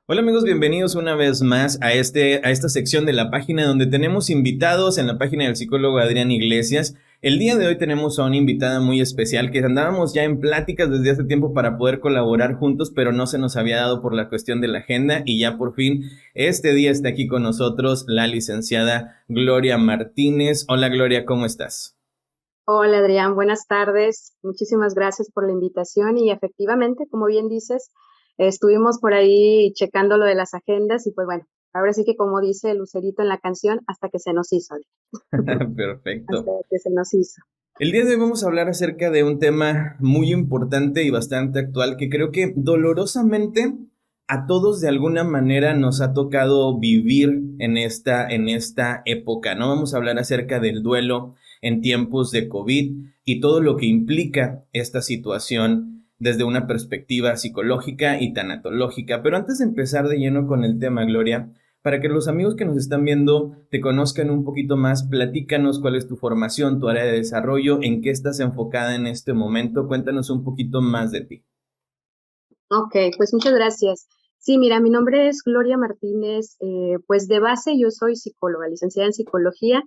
Hola amigos, bienvenidos una vez más a esta sección de la página donde tenemos invitados en la página del psicólogo Adrián Iglesias. El día de hoy tenemos a una invitada muy especial que andábamos ya en pláticas desde hace tiempo para poder colaborar juntos, pero no se nos había dado por la cuestión de la agenda y ya por fin este día está aquí con nosotros la licenciada Gloria Martínez. Hola Gloria, ¿cómo estás? Hola Adrián, buenas tardes. Muchísimas gracias por la invitación y efectivamente, como bien dices, estuvimos por ahí checando lo de las agendas y pues bueno, ahora sí que como dice Lucerito en la canción, hasta que se nos hizo, hasta Perfecto. que se nos hizo. El día de hoy vamos a hablar acerca de un tema muy importante y bastante actual que creo que dolorosamente a todos de alguna manera nos ha tocado vivir en esta época, ¿no? Vamos a hablar acerca del duelo en tiempos de COVID y todo lo que implica esta situación desde una perspectiva psicológica y tanatológica. Pero antes de empezar de lleno con el tema, Gloria, para que los amigos que nos están viendo te conozcan un poquito más, platícanos cuál es tu formación, tu área de desarrollo, en qué estás enfocada en este momento. Cuéntanos un poquito más de ti. Ok, pues muchas gracias. Sí, mira, mi nombre es Gloria Martínez, pues de base yo soy psicóloga, licenciada en psicología.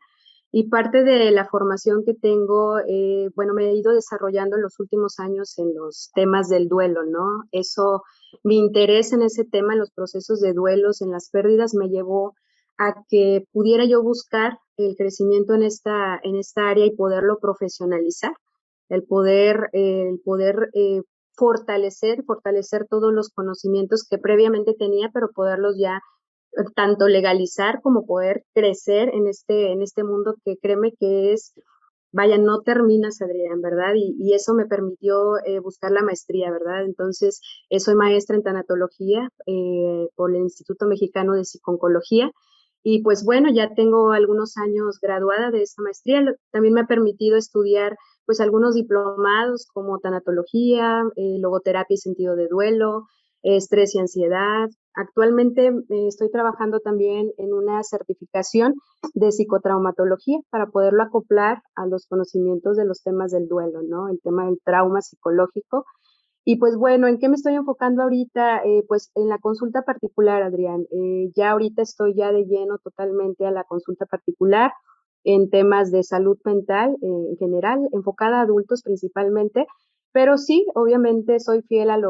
Y parte de la formación que tengo, bueno, me he ido desarrollando en los últimos años en los temas del duelo, ¿no? Eso, mi interés en ese tema, en los procesos de duelos, en las pérdidas, me llevó a que pudiera yo buscar el crecimiento en esta área y poderlo profesionalizar, el poder fortalecer todos los conocimientos que previamente tenía, pero poderlos ya tanto legalizar como poder crecer en este mundo que créeme que es, vaya, no terminas, Adrián, ¿verdad? Y eso me permitió buscar la maestría, ¿verdad? Entonces, soy maestra en tanatología por el Instituto Mexicano de Psiconcología. Y pues bueno, ya tengo algunos años graduada de esta maestría. También me ha permitido estudiar pues algunos diplomados como tanatología, logoterapia y sentido de duelo, estrés y ansiedad. Actualmente estoy trabajando también en una certificación de psicotraumatología para poderlo acoplar a los conocimientos de los temas del duelo, ¿no? El tema del trauma psicológico. Y pues bueno, ¿en qué me estoy enfocando ahorita? Pues en la consulta particular, Adrián. Ya ahorita estoy ya de lleno totalmente a la consulta particular en temas de salud mental en general, enfocada a adultos principalmente, pero sí, obviamente soy fiel a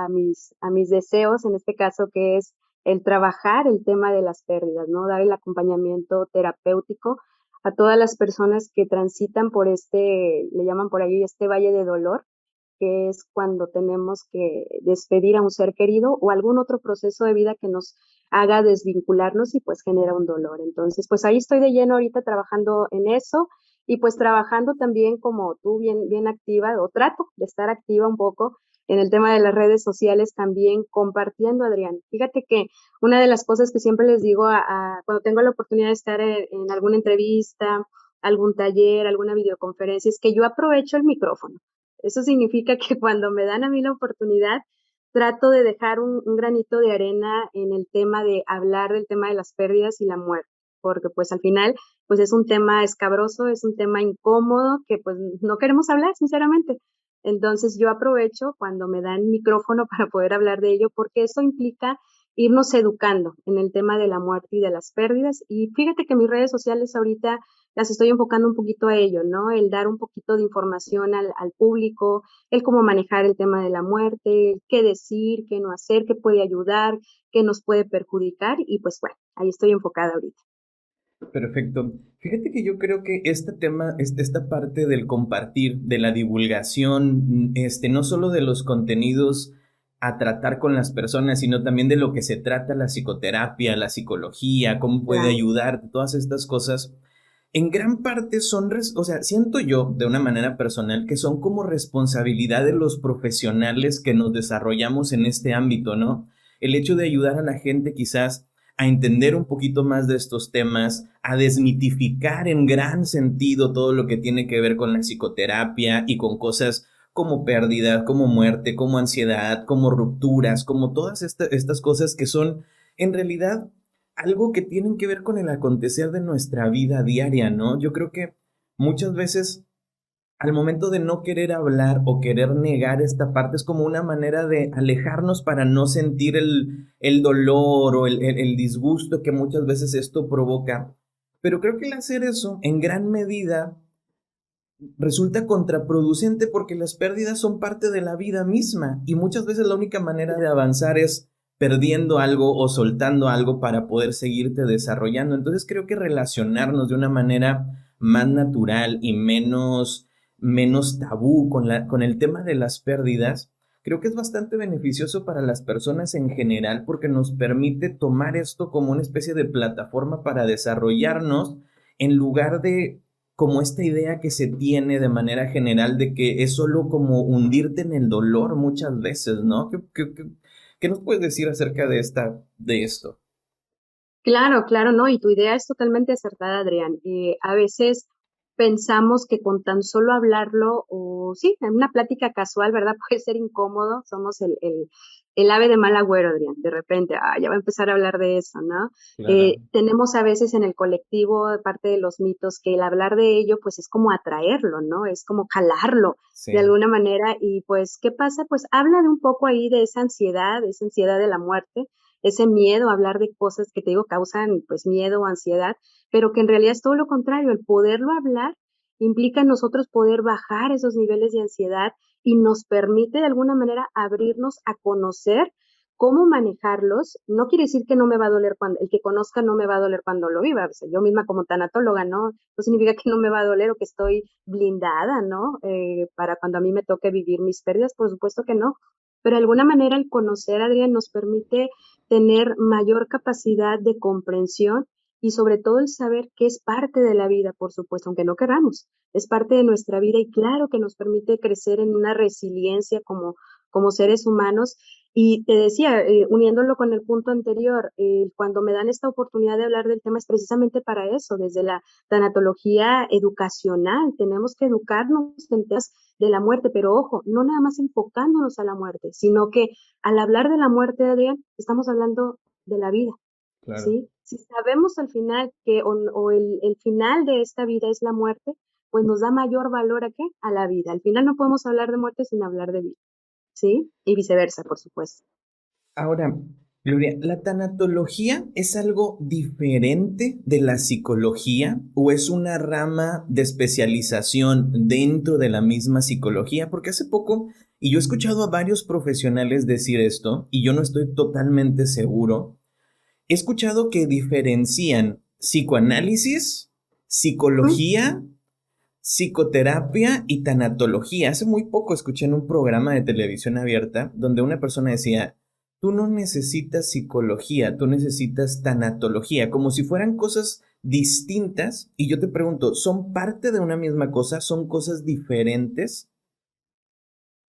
mis deseos, en este caso que es el trabajar el tema de las pérdidas, ¿no? Dar el acompañamiento terapéutico a todas las personas que transitan por este, le llaman por ahí este valle de dolor, que es cuando tenemos que despedir a un ser querido o algún otro proceso de vida que nos haga desvincularnos y pues genera un dolor. Entonces, pues ahí estoy de lleno ahorita trabajando en eso y pues trabajando también como tú bien activa o trato de estar activa un poco en el tema de las redes sociales también compartiendo, Adrián. Fíjate que una de las cosas que siempre les digo cuando tengo la oportunidad de estar en alguna entrevista, algún taller, alguna videoconferencia, es que yo aprovecho el micrófono. Eso significa que cuando me dan a mí la oportunidad, trato de dejar un granito de arena en el tema de hablar del tema de las pérdidas y la muerte, porque pues al final, pues es un tema escabroso, es un tema incómodo que pues no queremos hablar, sinceramente. Entonces yo aprovecho cuando me dan micrófono para poder hablar de ello, porque eso implica irnos educando en el tema de la muerte y de las pérdidas. Y fíjate que mis redes sociales ahorita las estoy enfocando un poquito a ello, ¿no? El dar un poquito de información al público, el cómo manejar el tema de la muerte, qué decir, qué no hacer, qué puede ayudar, qué nos puede perjudicar y pues bueno, ahí estoy enfocada ahorita. Perfecto. Fíjate que yo creo que este tema, esta parte del compartir, de la divulgación, no solo de los contenidos a tratar con las personas, sino también de lo que se trata la psicoterapia, la psicología, cómo puede Claro, ayudar, todas estas cosas, en gran parte son, o sea, siento yo de una manera personal que son como responsabilidad de los profesionales que nos desarrollamos en este ámbito, ¿no? El hecho de ayudar a la gente quizás a entender un poquito más de estos temas, a desmitificar en gran sentido todo lo que tiene que ver con la psicoterapia y con cosas como pérdida, como muerte, como ansiedad, como rupturas, como todas estas cosas que son en realidad algo que tienen que ver con el acontecer de nuestra vida diaria, ¿no? Yo creo que muchas veces al momento de no querer hablar o querer negar esta parte, es como una manera de alejarnos para no sentir el dolor o el disgusto que muchas veces esto provoca. Pero creo que el hacer eso en gran medida resulta contraproducente porque las pérdidas son parte de la vida misma y muchas veces la única manera de avanzar es perdiendo algo o soltando algo para poder seguirte desarrollando. Entonces creo que relacionarnos de una manera más natural y menos tabú con el tema de las pérdidas, creo que es bastante beneficioso para las personas en general porque nos permite tomar esto como una especie de plataforma para desarrollarnos en lugar de como esta idea que se tiene de manera general de que es solo como hundirte en el dolor muchas veces, ¿no? ¿Qué nos puedes decir acerca de esto? Claro, claro, no, y tu idea es totalmente acertada, Adrián. A veces pensamos que con tan solo hablarlo, o sí, en una plática casual, ¿verdad? Puede ser incómodo, somos el ave de mal agüero, Adrián. De repente, ya va a empezar a hablar de eso, ¿no? Claro, Tenemos a veces en el colectivo, parte de los mitos, que el hablar de ello, pues es como atraerlo, ¿no? Es como calarlo de sí, alguna manera. Y pues, ¿qué pasa? Pues habla de un poco ahí de esa ansiedad de la muerte, ese miedo a hablar de cosas que te digo causan pues miedo o ansiedad, pero que en realidad es todo lo contrario, el poderlo hablar implica en nosotros poder bajar esos niveles de ansiedad y nos permite de alguna manera abrirnos a conocer cómo manejarlos. No quiere decir que no me va a doler cuando, el que conozca no me va a doler cuando lo viva. O sea, yo misma como tanatóloga, ¿no? No significa que no me va a doler o que estoy blindada, ¿no? Para cuando a mí me toque vivir mis pérdidas, por supuesto que no. Pero de alguna manera el conocer, Adrián, nos permite tener mayor capacidad de comprensión y sobre todo el saber que es parte de la vida, por supuesto, aunque no queramos, es parte de nuestra vida y claro que nos permite crecer en una resiliencia como seres humanos. Y te decía, uniéndolo con el punto anterior, cuando me dan esta oportunidad de hablar del tema es precisamente para eso, desde la tanatología educacional, tenemos que educarnos en temas de la muerte, pero ojo, no nada más enfocándonos a la muerte, sino que al hablar de la muerte, Adrián, estamos hablando de la vida, claro. ¿sí? Si sabemos al final que el final de esta vida es la muerte, pues nos da mayor valor a qué? A la vida. Al final no podemos hablar de muerte sin hablar de vida, ¿sí? Y viceversa, por supuesto. Ahora, Gloria, ¿la tanatología es algo diferente de la psicología o es una rama de especialización dentro de la misma psicología? Porque hace poco, y yo he escuchado a varios profesionales decir esto, y yo no estoy totalmente seguro, he escuchado que diferencian psicoanálisis, ¿Mm? psicología, psicoterapia y tanatología. Hace muy poco escuché en un programa de televisión abierta donde una persona decía, tú no necesitas psicología, tú necesitas tanatología, como si fueran cosas distintas. Y yo te pregunto, ¿son parte de una misma cosa? ¿Son cosas diferentes?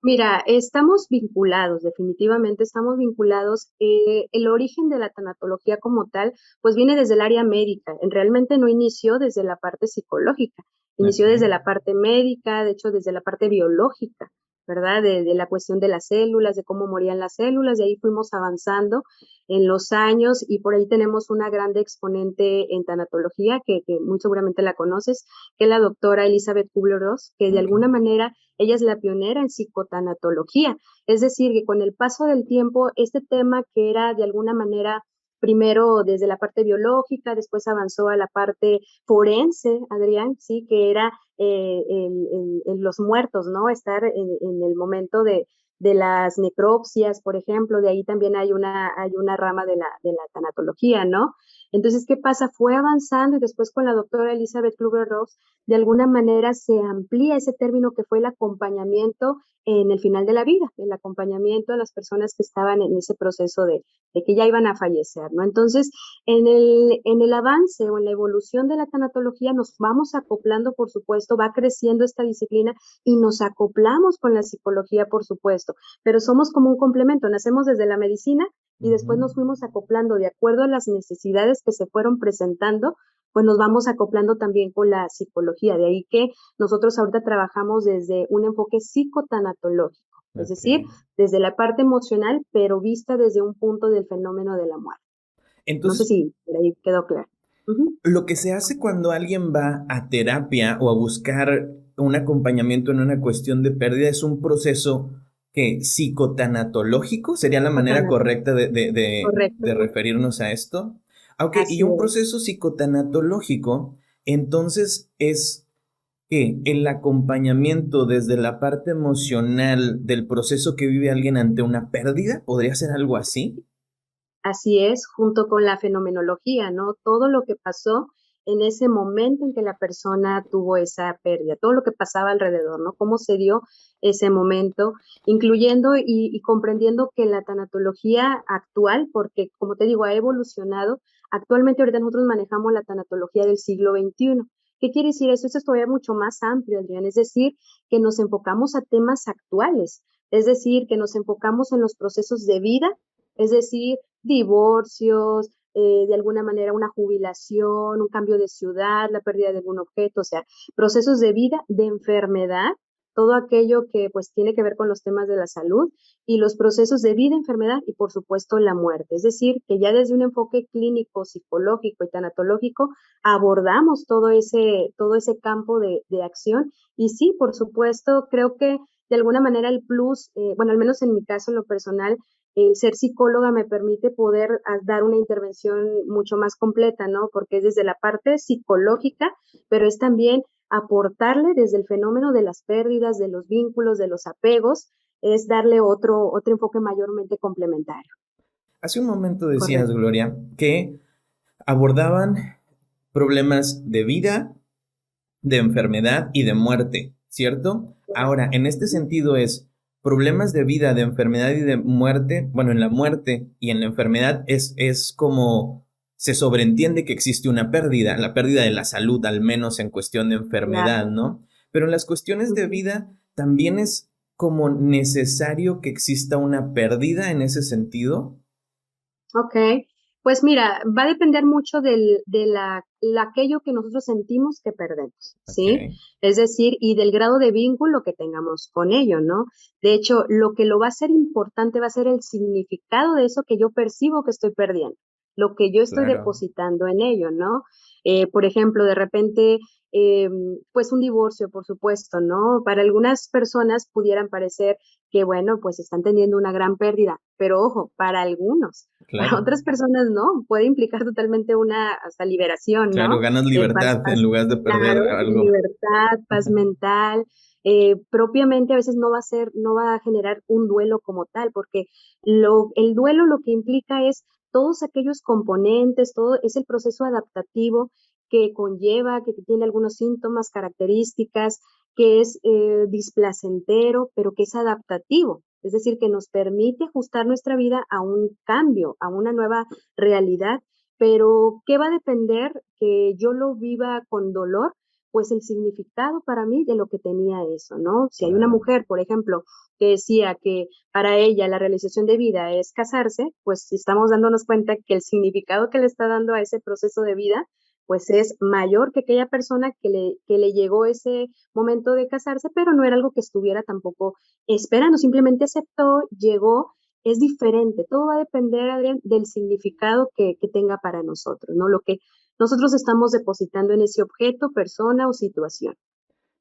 Mira, estamos vinculados, definitivamente estamos vinculados. El origen de la tanatología como tal, pues viene desde el área médica. Realmente no inició desde la parte psicológica, inició Ok. desde la parte médica, de hecho desde la parte biológica, ¿verdad? De la cuestión de las células, de cómo morían las células, de ahí fuimos avanzando en los años y por ahí tenemos una grande exponente en tanatología que muy seguramente la conoces, que es la doctora Elizabeth Kubler-Ross, que de Ok. alguna manera ella es la pionera en psicotanatología, es decir, que con el paso del tiempo, este tema que era de alguna manera primero desde la parte biológica, después avanzó a la parte forense, Adrián, sí, que era los muertos, ¿no? Estar en el momento de las necropsias, por ejemplo, de ahí también hay una rama de la tanatología, ¿no? Entonces, ¿qué pasa? Fue avanzando y después con la doctora Elizabeth Kluger-Ross de alguna manera se amplía ese término que fue el acompañamiento en el final de la vida, el acompañamiento a las personas que estaban en ese proceso de que ya iban a fallecer, ¿no? Entonces, en el avance o en la evolución de la tanatología nos vamos acoplando, por supuesto, va creciendo esta disciplina y nos acoplamos con la psicología, por supuesto, pero somos como un complemento, nacemos desde la medicina y después Ujú. nos fuimos acoplando de acuerdo a las necesidades que se fueron presentando, pues nos vamos acoplando también con la psicología. De ahí que nosotros ahorita trabajamos desde un enfoque psicotanatológico, es Ok. decir, desde la parte emocional, pero vista desde un punto del fenómeno de la muerte. No sé Entonces, si por ahí quedó claro. Uh -huh. lo que se hace cuando alguien va a terapia o a buscar un acompañamiento en una cuestión de pérdida es un proceso que psicotanatológico, sería la manera correcta Correcto, de referirnos a esto. Ok, y así un es. proceso psicotanatológico, entonces es que el acompañamiento desde la parte emocional del proceso que vive alguien ante una pérdida, ¿podría ser algo así? Así es, junto con la fenomenología, ¿no? Todo lo que pasó en ese momento en que la persona tuvo esa pérdida, todo lo que pasaba alrededor, ¿no? Cómo se dio ese momento, incluyendo y comprendiendo que la tanatología actual, porque como te digo, ha evolucionado, actualmente ahorita nosotros manejamos la tanatología del siglo XXI. ¿Qué quiere decir eso? Esto es todavía mucho más amplio, Adrián, es decir, que nos enfocamos a temas actuales, es decir, que nos enfocamos en los procesos de vida, es decir, divorcios, de alguna manera una jubilación, un cambio de ciudad, la pérdida de algún objeto, o sea, procesos de vida, de enfermedad, todo aquello que pues tiene que ver con los temas de la salud y los procesos de vida, enfermedad y por supuesto la muerte. Es decir, que ya desde un enfoque clínico, psicológico y tanatológico abordamos todo ese campo de acción y sí, por supuesto, creo que de alguna manera el plus, bueno, al menos en mi caso, en lo personal, el ser psicóloga me permite poder dar una intervención mucho más completa, ¿no? Porque es desde la parte psicológica, pero es también aportarle desde el fenómeno de las pérdidas, de los vínculos, de los apegos, es darle otro enfoque mayormente complementario. Hace un momento decías, Correcto. Gloria, que abordaban problemas de vida, de enfermedad y de muerte, ¿cierto? Ahora, en este sentido es problemas de vida, de enfermedad y de muerte. Bueno, en la muerte y en la enfermedad es como se sobreentiende que existe una pérdida, la pérdida de la salud, al menos en cuestión de Claro. enfermedad, ¿no? Pero en las cuestiones de Ujú. vida también es como necesario que exista una pérdida en ese sentido. Ok, pues mira, va a depender mucho aquello que nosotros sentimos que perdemos, Ok, ¿sí? Es decir, y del grado de vínculo que tengamos con ello, ¿no? De hecho, lo que lo va a ser importante va a ser el significado de eso que yo percibo que estoy perdiendo, lo que yo estoy claro. depositando en ello, ¿no? Por ejemplo, de repente, eh, pues un divorcio, por supuesto, ¿no? Para algunas personas pudieran parecer que, bueno, pues están teniendo una gran pérdida, pero ojo, para algunos. Para Claro, otras personas no, puede implicar totalmente una hasta liberación, claro, ¿no? ganas libertad en Paz, lugar de perder claro, algo. libertad, paz mental. Propiamente a veces no va a generar un duelo como tal, porque el duelo lo que implica es todos aquellos componentes, todo es el proceso adaptativo que conlleva, que tiene algunos síntomas, características, que es displacentero, pero que es adaptativo. Es decir, que nos permite ajustar nuestra vida a un cambio, a una nueva realidad, pero ¿qué va a depender que yo lo viva con dolor? Pues el significado para mí de lo que tenía eso, ¿no? Si hay una Claro. mujer, por ejemplo, que decía que para ella la realización de vida es casarse, pues estamos dándonos cuenta que el significado que le está dando a ese proceso de vida, pues es mayor que aquella persona que le llegó ese momento de casarse, pero no era algo que estuviera tampoco esperando, simplemente aceptó, llegó, es diferente. Todo va a depender, Adrián, del significado que tenga para nosotros, ¿no? Lo que nosotros estamos depositando en ese objeto, persona o situación.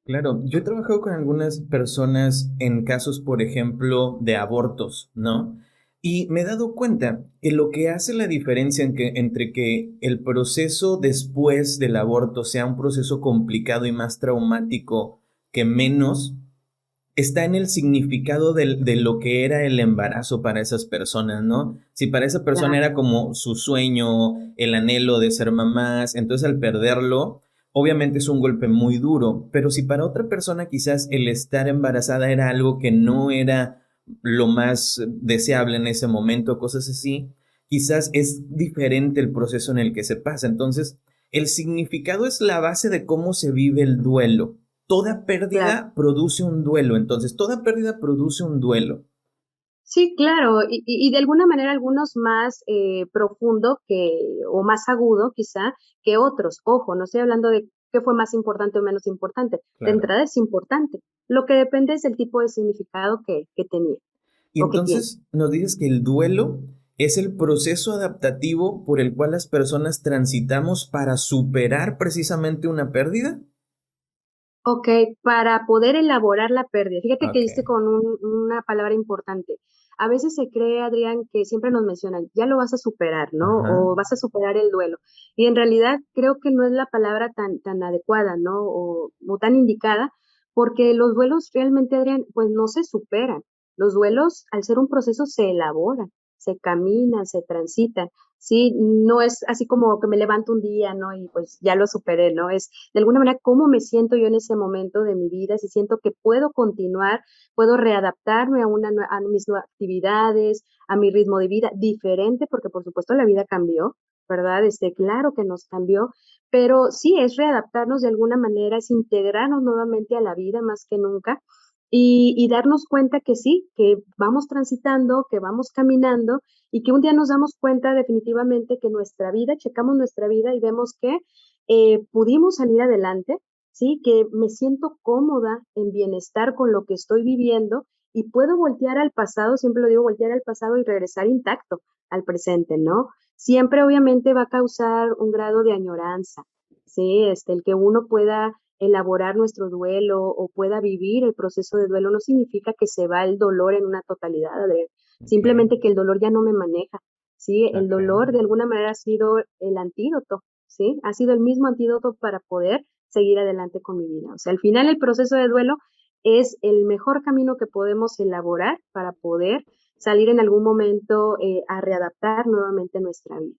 Claro, yo he trabajado con algunas personas en casos, por ejemplo, de abortos, ¿no? Y me he dado cuenta que lo que hace la diferencia entre que el proceso después del aborto sea un proceso complicado y más traumático que menos, está en el significado de lo que era el embarazo para esas personas, ¿no? Si para esa persona Claro, era como su sueño, el anhelo de ser mamás, entonces al perderlo, obviamente es un golpe muy duro, pero si para otra persona quizás el estar embarazada era algo que no era lo más deseable en ese momento, cosas así, quizás es diferente el proceso en el que se pasa. Entonces, el significado es la base de cómo se vive el duelo. Toda claro. pérdida produce un duelo, entonces toda pérdida produce un duelo. Sí, claro, y de alguna manera algunos más profundo o más agudo quizá que otros. Ojo, no estoy hablando de qué fue más importante o menos importante. De Claro. entrada es importante. Lo que depende es del tipo de significado que tenía Y o que tiene. entonces nos dices que el duelo es el proceso adaptativo por el cual las personas transitamos para superar precisamente una pérdida. Ok, para poder elaborar la pérdida, fíjate que diste Ok. con una palabra importante. A veces se cree, Adrián, que siempre nos mencionan, ya lo vas a superar, ¿no? Ajá. O vas a superar el duelo. Y en realidad creo que no es la palabra tan adecuada, ¿no? O tan indicada, porque los duelos realmente, Adrián, pues no se superan. Los duelos, al ser un proceso, se elaboran, se caminan, se transitan. Sí, no es así como que me levanto un día, ¿no? Y pues ya lo superé, ¿no? Es de alguna manera cómo me siento yo en ese momento de mi vida, si siento que puedo continuar, puedo readaptarme a mis nuevas actividades, a mi ritmo de vida diferente, porque por supuesto la vida cambió, ¿verdad? Claro que nos cambió, pero sí es readaptarnos de alguna manera, es integrarnos nuevamente a la vida más que nunca. Y darnos cuenta que sí, que vamos transitando, que vamos caminando y que un día nos damos cuenta definitivamente que nuestra vida, checamos nuestra vida y vemos que pudimos salir adelante, ¿sí? Que me siento cómoda, en bienestar con lo que estoy viviendo y puedo voltear al pasado, siempre lo digo, voltear al pasado y regresar intacto al presente, ¿no? Siempre obviamente va a causar un grado de añoranza, ¿sí? El que uno pueda elaborar nuestro duelo o pueda vivir el proceso de duelo no significa que se va el dolor en una totalidad, Adrián. Ok. Simplemente que el dolor ya no me maneja, ¿sí? El Ok. dolor de alguna manera ha sido el antídoto, ¿sí? Ha sido el mismo antídoto para poder seguir adelante con mi vida. O sea, al final el proceso de duelo es el mejor camino que podemos elaborar para poder salir en algún momento a readaptar nuevamente nuestra vida.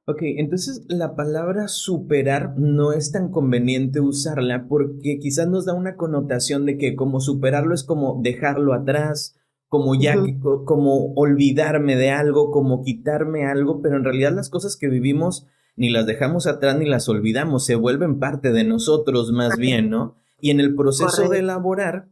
Ok, entonces la palabra superar no es tan conveniente usarla porque quizás nos da una connotación de que como superarlo es como dejarlo atrás, como ya Ujú, que, como olvidarme de algo, como quitarme algo, pero en realidad las cosas que vivimos ni las dejamos atrás ni las olvidamos, se vuelven parte de nosotros más bien, correcto, ¿no? Y en el proceso de correcto. elaborar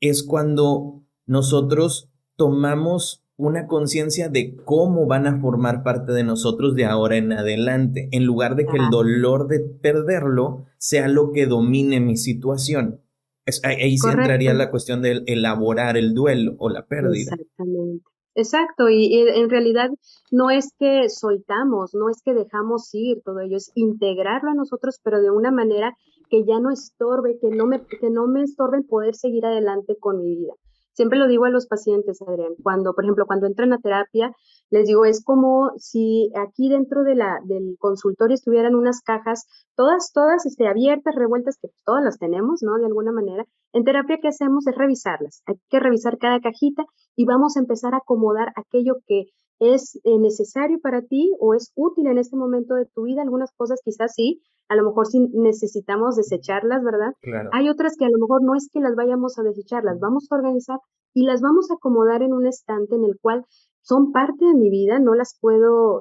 es cuando nosotros tomamos una conciencia de cómo van a formar parte de nosotros de ahora en adelante, en lugar de que el dolor de perderlo sea lo que domine mi situación. Ahí sí entraría Correcto. la cuestión de elaborar el duelo o la pérdida. Exactamente. Exacto, y en realidad no es que soltamos, no es que dejamos ir todo ello, es integrarlo a nosotros, pero de una manera que ya no estorbe, que no me estorbe en poder seguir adelante con mi vida. Siempre lo digo a los pacientes, Adrián, cuando, por ejemplo, cuando entran a terapia, les digo, es como si aquí dentro del consultorio estuvieran unas cajas, todas, abiertas, revueltas, que todas las tenemos, ¿no? De alguna manera. En terapia, ¿qué hacemos? Es revisarlas. Hay que revisar cada cajita y vamos a empezar a acomodar aquello que es necesario para ti o es útil en este momento de tu vida. Algunas cosas quizás sí, a lo mejor sí necesitamos desecharlas, ¿verdad? Claro. Hay otras que a lo mejor no es que las vayamos a desechar, las vamos a organizar y las vamos a acomodar en un estante en el cual son parte de mi vida, no las puedo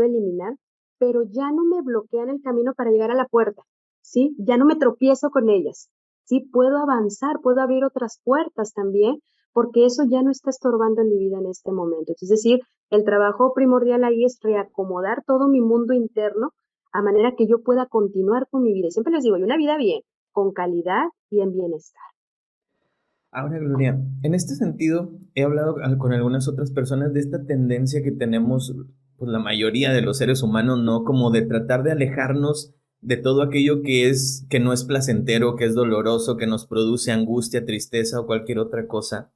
eliminar, pero ya no me bloquean el camino para llegar a la puerta, ¿sí? Ya no me tropiezo con ellas, ¿sí? Puedo avanzar, puedo abrir otras puertas también porque eso ya no está estorbando en mi vida en este momento. Es decir, el trabajo primordial ahí es reacomodar todo mi mundo interno a manera que yo pueda continuar con mi vida. Y siempre les digo, y una vida bien, con calidad y en bienestar. Ahora, Gloria, en este sentido, he hablado con algunas otras personas de esta tendencia que tenemos, pues la mayoría de los seres humanos, ¿no? Como de tratar de alejarnos de todo aquello que no es placentero, que es doloroso, que nos produce angustia, tristeza o cualquier otra cosa.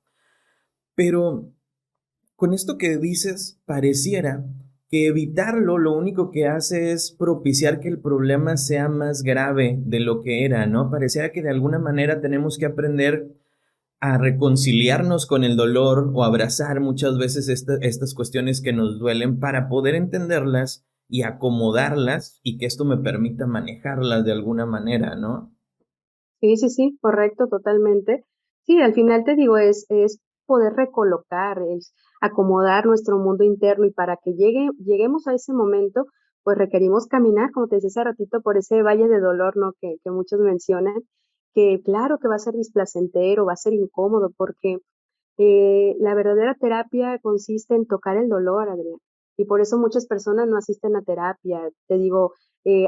Pero con esto que dices, pareciera que evitarlo lo único que hace es propiciar que el problema sea más grave de lo que era, ¿no? Pareciera que de alguna manera tenemos que aprender a reconciliarnos con el dolor o abrazar muchas veces estas cuestiones que nos duelen para poder entenderlas y acomodarlas y que esto me permita manejarlas de alguna manera, ¿no? Sí, sí, sí, correcto, totalmente. Sí, al final te digo, es poder recolocar, es acomodar nuestro mundo interno y para que lleguemos a ese momento, pues requerimos caminar, como te decía hace ratito, por ese valle de dolor, ¿no? Que muchos mencionan, que claro que va a ser displacentero, va a ser incómodo, porque la verdadera terapia consiste en tocar el dolor, Adrián, y por eso muchas personas no asisten a terapia. Te digo,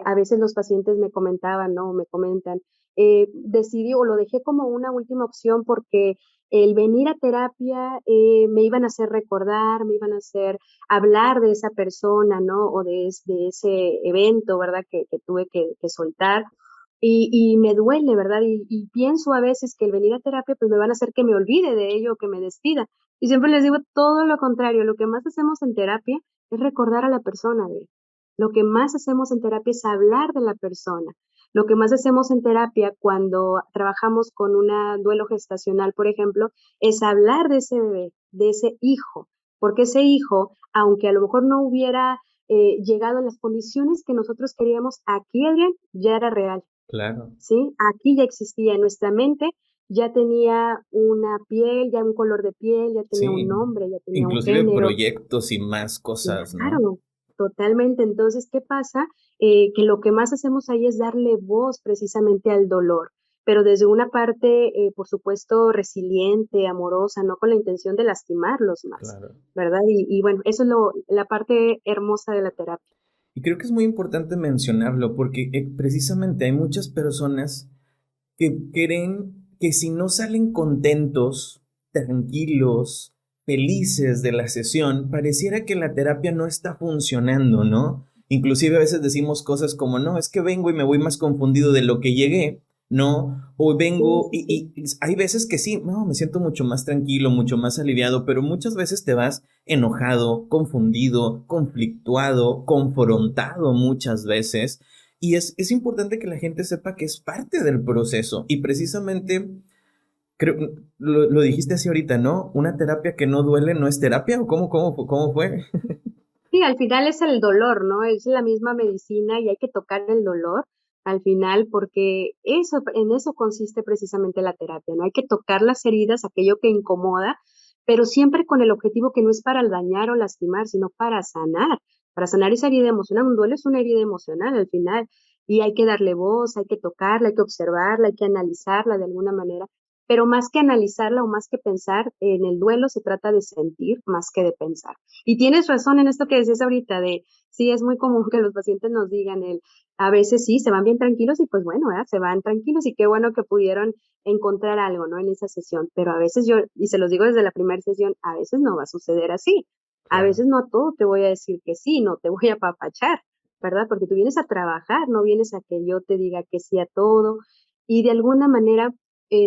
a veces los pacientes me comentaban, ¿no? Me comentan, decidí o lo dejé como una última opción porque el venir a terapia me iban a hacer recordar, me iban a hacer hablar de esa persona, ¿no? O de ese evento, ¿verdad? Que tuve que soltar y me duele, ¿verdad? Y pienso a veces que el venir a terapia pues me van a hacer que me olvide de ello, que me despida. Y siempre les digo todo lo contrario, lo que más hacemos en terapia es recordar a la persona, de lo que más hacemos en terapia es hablar de la persona. Lo que más hacemos en terapia cuando trabajamos con un duelo gestacional, por ejemplo, es hablar de ese bebé, de ese hijo, porque ese hijo, aunque a lo mejor no hubiera llegado a las condiciones que nosotros queríamos, aquí, Adrián, ya era real, Claro. ¿sí? Aquí ya existía en nuestra mente, ya tenía una piel, ya un color de piel, ya tenía un Sí. nombre, ya tenía un Inclusive género. proyectos y más cosas, ¿no? Claro, totalmente. Entonces, ¿qué pasa? Que lo que más hacemos ahí es darle voz precisamente al dolor, pero desde una parte, por supuesto, resiliente, amorosa, no con la intención de lastimarlos más, Claro. ¿verdad? Y bueno, eso es la parte hermosa de la terapia. Y creo que es muy importante mencionarlo porque precisamente hay muchas personas que creen que si no salen contentos, tranquilos, felices de la sesión, pareciera que la terapia no está funcionando, ¿no? Inclusive a veces decimos cosas como, no, es que vengo y me voy más confundido de lo que llegué, ¿no? O Sí, vengo sí, sí. y hay veces que sí, no, me siento mucho más tranquilo, mucho más aliviado, pero muchas veces te vas enojado, confundido, conflictuado, confrontado muchas veces. Y es importante que la gente sepa que es parte del proceso. Y precisamente, creo, lo dijiste así ahorita, ¿no? Una terapia que no duele no es terapia, ¿o cómo fue? Sí, al final es el dolor, ¿no? Es la misma medicina y hay que tocar el dolor al final porque eso, en eso consiste precisamente la terapia, ¿no? Hay que tocar las heridas, aquello que incomoda, pero siempre con el objetivo que no es para dañar o lastimar, sino para sanar esa herida emocional. Un duelo es una herida emocional al final y hay que darle voz, hay que tocarla, hay que observarla, hay que analizarla de alguna manera. Pero más que analizarla o más que pensar, en el duelo se trata de sentir más que de pensar. Y tienes razón en esto que decías ahorita de, sí, es muy común que los pacientes nos digan a veces sí, se van bien tranquilos y pues bueno, ¿verdad? Se van tranquilos y qué bueno que pudieron encontrar algo, ¿no? En esa sesión, pero a veces yo, y se los digo desde la primera sesión, a veces no va a suceder así. A Claro. veces no a todo te voy a decir que sí, no te voy a apapachar, ¿verdad? Porque tú vienes a trabajar, no vienes a que yo te diga que sí a todo. Y de alguna manera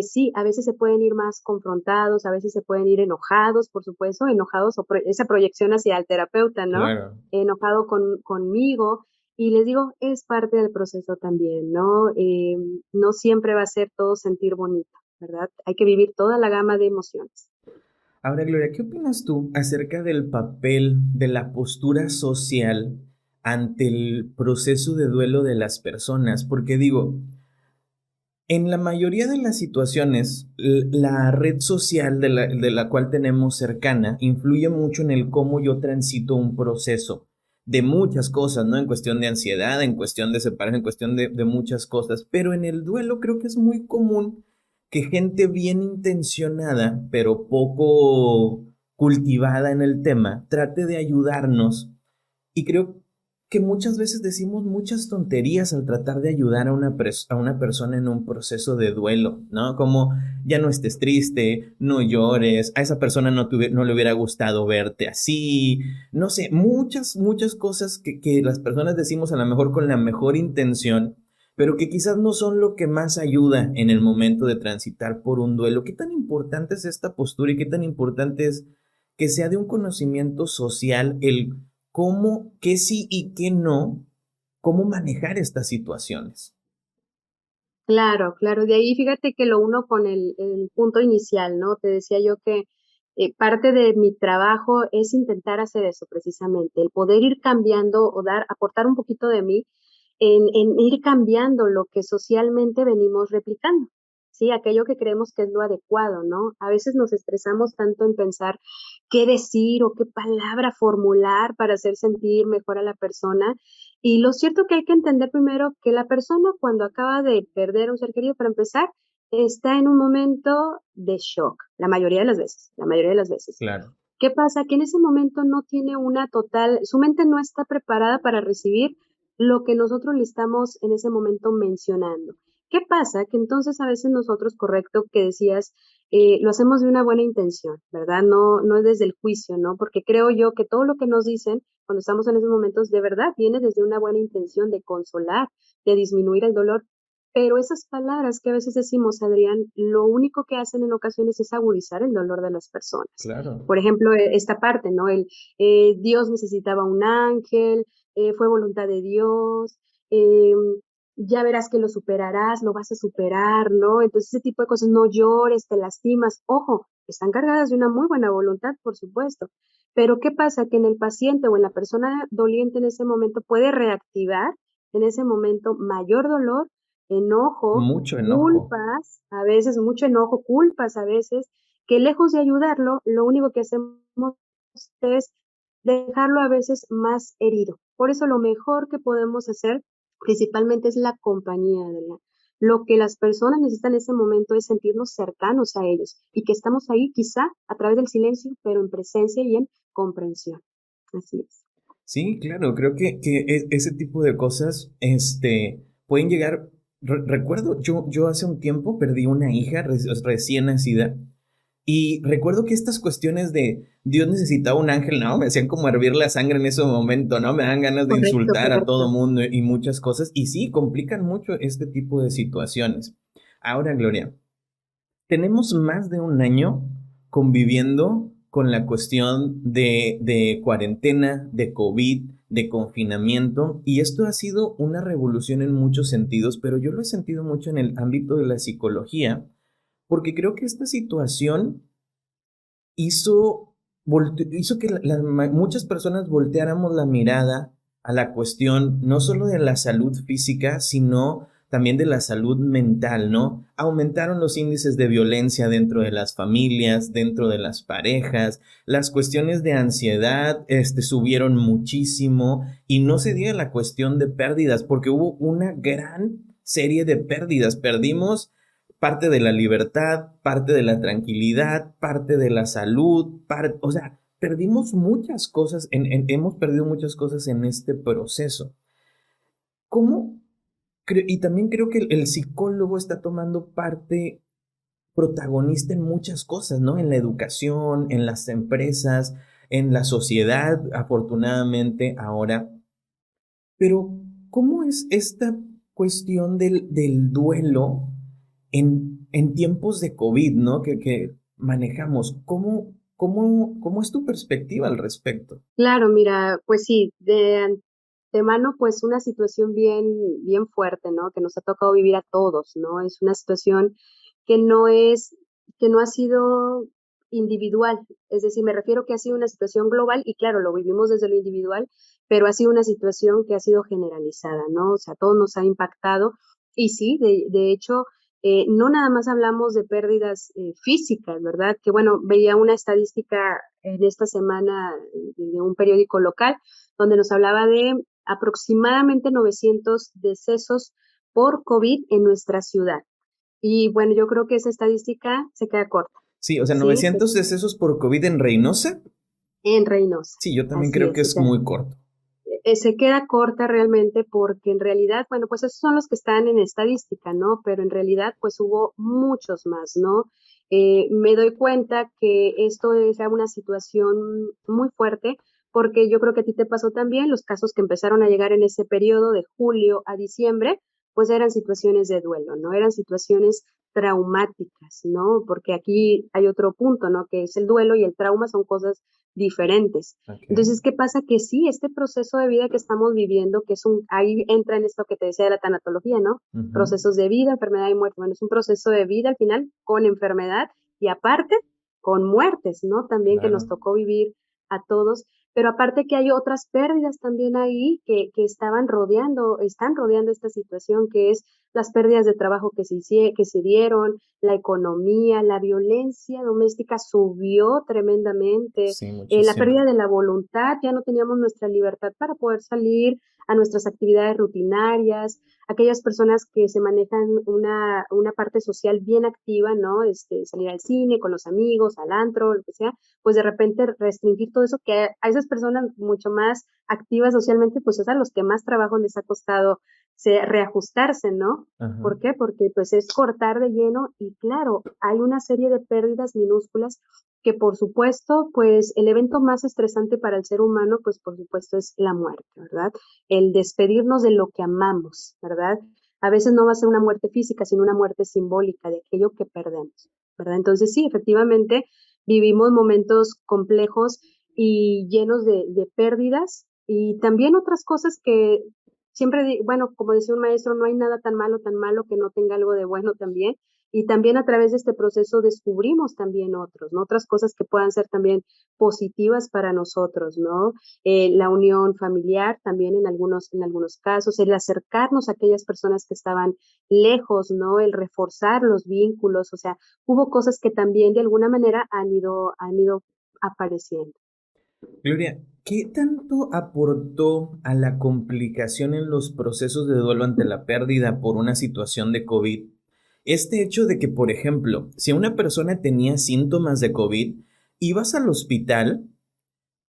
sí, a veces se pueden ir más confrontados, a veces se pueden ir enojados, por supuesto, enojados o esa proyección hacia el terapeuta, ¿no? Claro. Enojado conmigo. Y les digo, es parte del proceso también, ¿no? No siempre va a ser todo sentir bonito, ¿verdad? Hay que vivir toda la gama de emociones. Ahora, Gloria, ¿qué opinas tú acerca del papel de la postura social ante el proceso de duelo de las personas? Porque digo, en la mayoría de las situaciones, la red social de la cual tenemos cercana influye mucho en el cómo yo transito un proceso de muchas cosas, ¿no? En cuestión de ansiedad, en cuestión de separación, en cuestión de muchas cosas. Pero en el duelo creo que es muy común que gente bien intencionada, pero poco cultivada en el tema, trate de ayudarnos y creo que muchas veces decimos muchas tonterías al tratar de ayudar a a una persona en un proceso de duelo, ¿no? Como ya no estés triste, no llores, a esa persona no le hubiera gustado verte así, no sé, muchas cosas que las personas decimos a lo mejor con la mejor intención, pero que quizás no son lo que más ayuda en el momento de transitar por un duelo. ¿Qué tan importante es esta postura y qué tan importante es que sea de un conocimiento social el cómo, qué sí y qué no, cómo manejar estas situaciones? Claro, claro. De ahí fíjate que lo uno con el punto inicial, ¿no? Te decía yo que parte de mi trabajo es intentar hacer eso precisamente, el poder ir cambiando o aportar un poquito de mí en ir cambiando lo que socialmente venimos replicando. Sí, aquello que creemos que es lo adecuado, ¿no? A veces nos estresamos tanto en pensar qué decir o qué palabra formular para hacer sentir mejor a la persona. Y lo cierto que hay que entender primero que la persona cuando acaba de perder a un ser querido, para empezar, está en un momento de shock, la mayoría de las veces. Claro, ¿Qué pasa? Que en ese momento no tiene una total, su mente no está preparada para recibir lo que nosotros le estamos en ese momento mencionando. ¿Qué pasa? Que entonces a veces nosotros, correcto, que decías, lo hacemos de una buena intención, ¿verdad? No, no es desde el juicio, ¿no? Porque creo yo que todo lo que nos dicen cuando estamos en esos momentos de verdad viene desde una buena intención de consolar, de disminuir el dolor, pero esas palabras que a veces decimos, Adrián, lo único que hacen en ocasiones es agudizar el dolor de las personas. Claro. Por ejemplo, esta parte, ¿no? Dios necesitaba un ángel, fue voluntad de Dios, eh, ya verás que lo superarás, lo vas a superar, ¿no? Entonces ese tipo de cosas, no llores, te lastimas, ojo, están cargadas de una muy buena voluntad, por supuesto. Pero ¿qué pasa? Que en el paciente o en la persona doliente en ese momento puede reactivar en ese momento mayor dolor, enojo, Mucho enojo. culpas, a veces mucho enojo, culpas a veces, que lejos de ayudarlo, lo único que hacemos es dejarlo a veces más herido. Por eso lo mejor que podemos hacer principalmente es la compañía de la. Lo que las personas necesitan en ese momento es sentirnos cercanos a ellos y que estamos ahí quizá a través del silencio, pero en presencia y en comprensión. Así es. Sí, claro, creo que ese tipo de cosas, pueden llegar. Recuerdo, yo hace un tiempo perdí una hija recién nacida y recuerdo que estas cuestiones de Dios necesitaba un ángel, no, me hacían como hervir la sangre en ese momento, ¿no? Me dan ganas de Correcto, insultar a correcto. todo mundo y muchas cosas y sí, complican mucho este tipo de situaciones. Ahora, Gloria, tenemos más de un año conviviendo con la cuestión de cuarentena, de COVID, de confinamiento, y esto ha sido una revolución en muchos sentidos, pero yo lo he sentido mucho en el ámbito de la psicología, porque creo que esta situación hizo que muchas personas volteáramos la mirada a la cuestión no solo de la salud física, sino también de la salud mental, ¿no? Aumentaron los índices de violencia dentro de las familias, dentro de las parejas, las cuestiones de ansiedad, subieron muchísimo y no se diga la cuestión de pérdidas, porque hubo una gran serie de pérdidas. Perdimos parte de la libertad, parte de la tranquilidad, parte de la salud, o sea, perdimos muchas cosas, hemos perdido muchas cosas en este proceso. ¿Cómo? Y también creo que el psicólogo está tomando parte protagonista en muchas cosas, ¿no? En la educación, en las empresas, en la sociedad, afortunadamente ahora. Pero, ¿cómo es esta cuestión del duelo en tiempos de COVID, ¿no? Que manejamos? ¿Cómo es tu perspectiva al respecto? Claro, mira, pues sí, de antemano, pues una situación bien, bien fuerte, ¿no? Que nos ha tocado vivir a todos, ¿no? Es una situación que no es, que no ha sido individual, es decir, me refiero que ha sido una situación global y claro, lo vivimos desde lo individual, pero ha sido una situación que ha sido generalizada, ¿no? O sea, todo nos ha impactado y sí, de hecho, no nada más hablamos de pérdidas físicas, ¿verdad? Que bueno, veía una estadística en esta semana de un periódico local donde nos hablaba de aproximadamente 900 decesos por COVID en nuestra ciudad. Y bueno, yo creo que esa estadística se queda corta, Sí, o sea, ¿sí? 900 decesos por COVID en Reynosa. En Reynosa, Sí, yo también así creo que es. O es sea, muy corto. se queda corta realmente porque en realidad, bueno, pues esos son los que están en estadística, ¿no? Pero en realidad, pues hubo muchos más, ¿no? Me doy cuenta que esto es ya una situación muy fuerte porque yo creo que a ti te pasó también, los casos que empezaron a llegar en ese periodo de julio a diciembre, pues eran situaciones de duelo, ¿no? Eran situaciones traumáticas, ¿no? Porque aquí hay otro punto, ¿no? Que es el duelo y el trauma son cosas diferentes. Okay. Entonces, ¿qué pasa? Que sí, este proceso de vida que estamos viviendo, que es ahí entra en esto que te decía de la tanatología, ¿no? Ujú. Procesos de vida, enfermedad y muerte. Bueno, es un proceso de vida al final con enfermedad y aparte con muertes, ¿no? También que nos Claro. tocó vivir a todos, pero aparte que hay otras pérdidas también ahí que están rodeando esta situación, que es las pérdidas de trabajo que se dieron, la economía, la violencia doméstica subió tremendamente, Sí, la pérdida muchísimo. de la voluntad, ya no teníamos nuestra libertad para poder salir a nuestras actividades rutinarias, aquellas personas que se manejan una parte social bien activa, ¿no? Salir al cine con los amigos, al antro, lo que sea, pues de repente restringir todo eso que a esas personas mucho más activas socialmente, pues es a los que más trabajo les ha costado reajustarse, ¿no? Ajá. ¿Por qué? Porque pues es cortar de lleno y claro, hay una serie de pérdidas minúsculas que por supuesto, pues el evento más estresante para el ser humano, pues por supuesto es la muerte, ¿verdad? El despedirnos de lo que amamos, ¿verdad? a veces no va a ser una muerte física, sino una muerte simbólica de aquello que perdemos, ¿verdad? Entonces sí, efectivamente, vivimos momentos complejos y llenos de pérdidas y también otras cosas que siempre, bueno, como decía un maestro, no hay nada tan malo que no tenga algo de bueno también. Y también a través de este proceso descubrimos también otros, ¿no? Otras cosas que puedan ser también positivas para nosotros, ¿no? La unión familiar también en algunos casos, el acercarnos a aquellas personas que estaban lejos, ¿no? El reforzar los vínculos, o sea, hubo cosas que también de alguna manera han ido apareciendo. Gloria, ¿qué tanto aportó a la complicación en los procesos de duelo ante la pérdida por una situación de COVID? Este hecho de que, por ejemplo, si una persona tenía síntomas de COVID, ibas al hospital,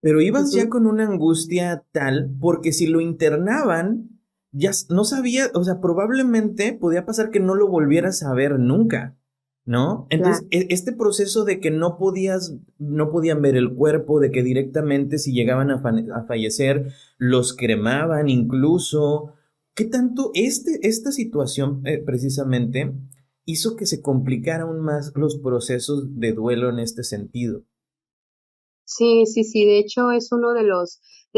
pero ibas ya Ujú, con una angustia tal, porque si lo internaban, ya no sabía, o sea, probablemente podía pasar que no lo volvieras a ver nunca, ¿no? Entonces, claro. este proceso de que no podían ver el cuerpo, de que directamente si llegaban a fallecer, los cremaban incluso. ¿Qué tanto esta situación precisamente hizo que se complicara aún más los procesos de duelo en este sentido? Sí, sí, sí, de hecho es uno de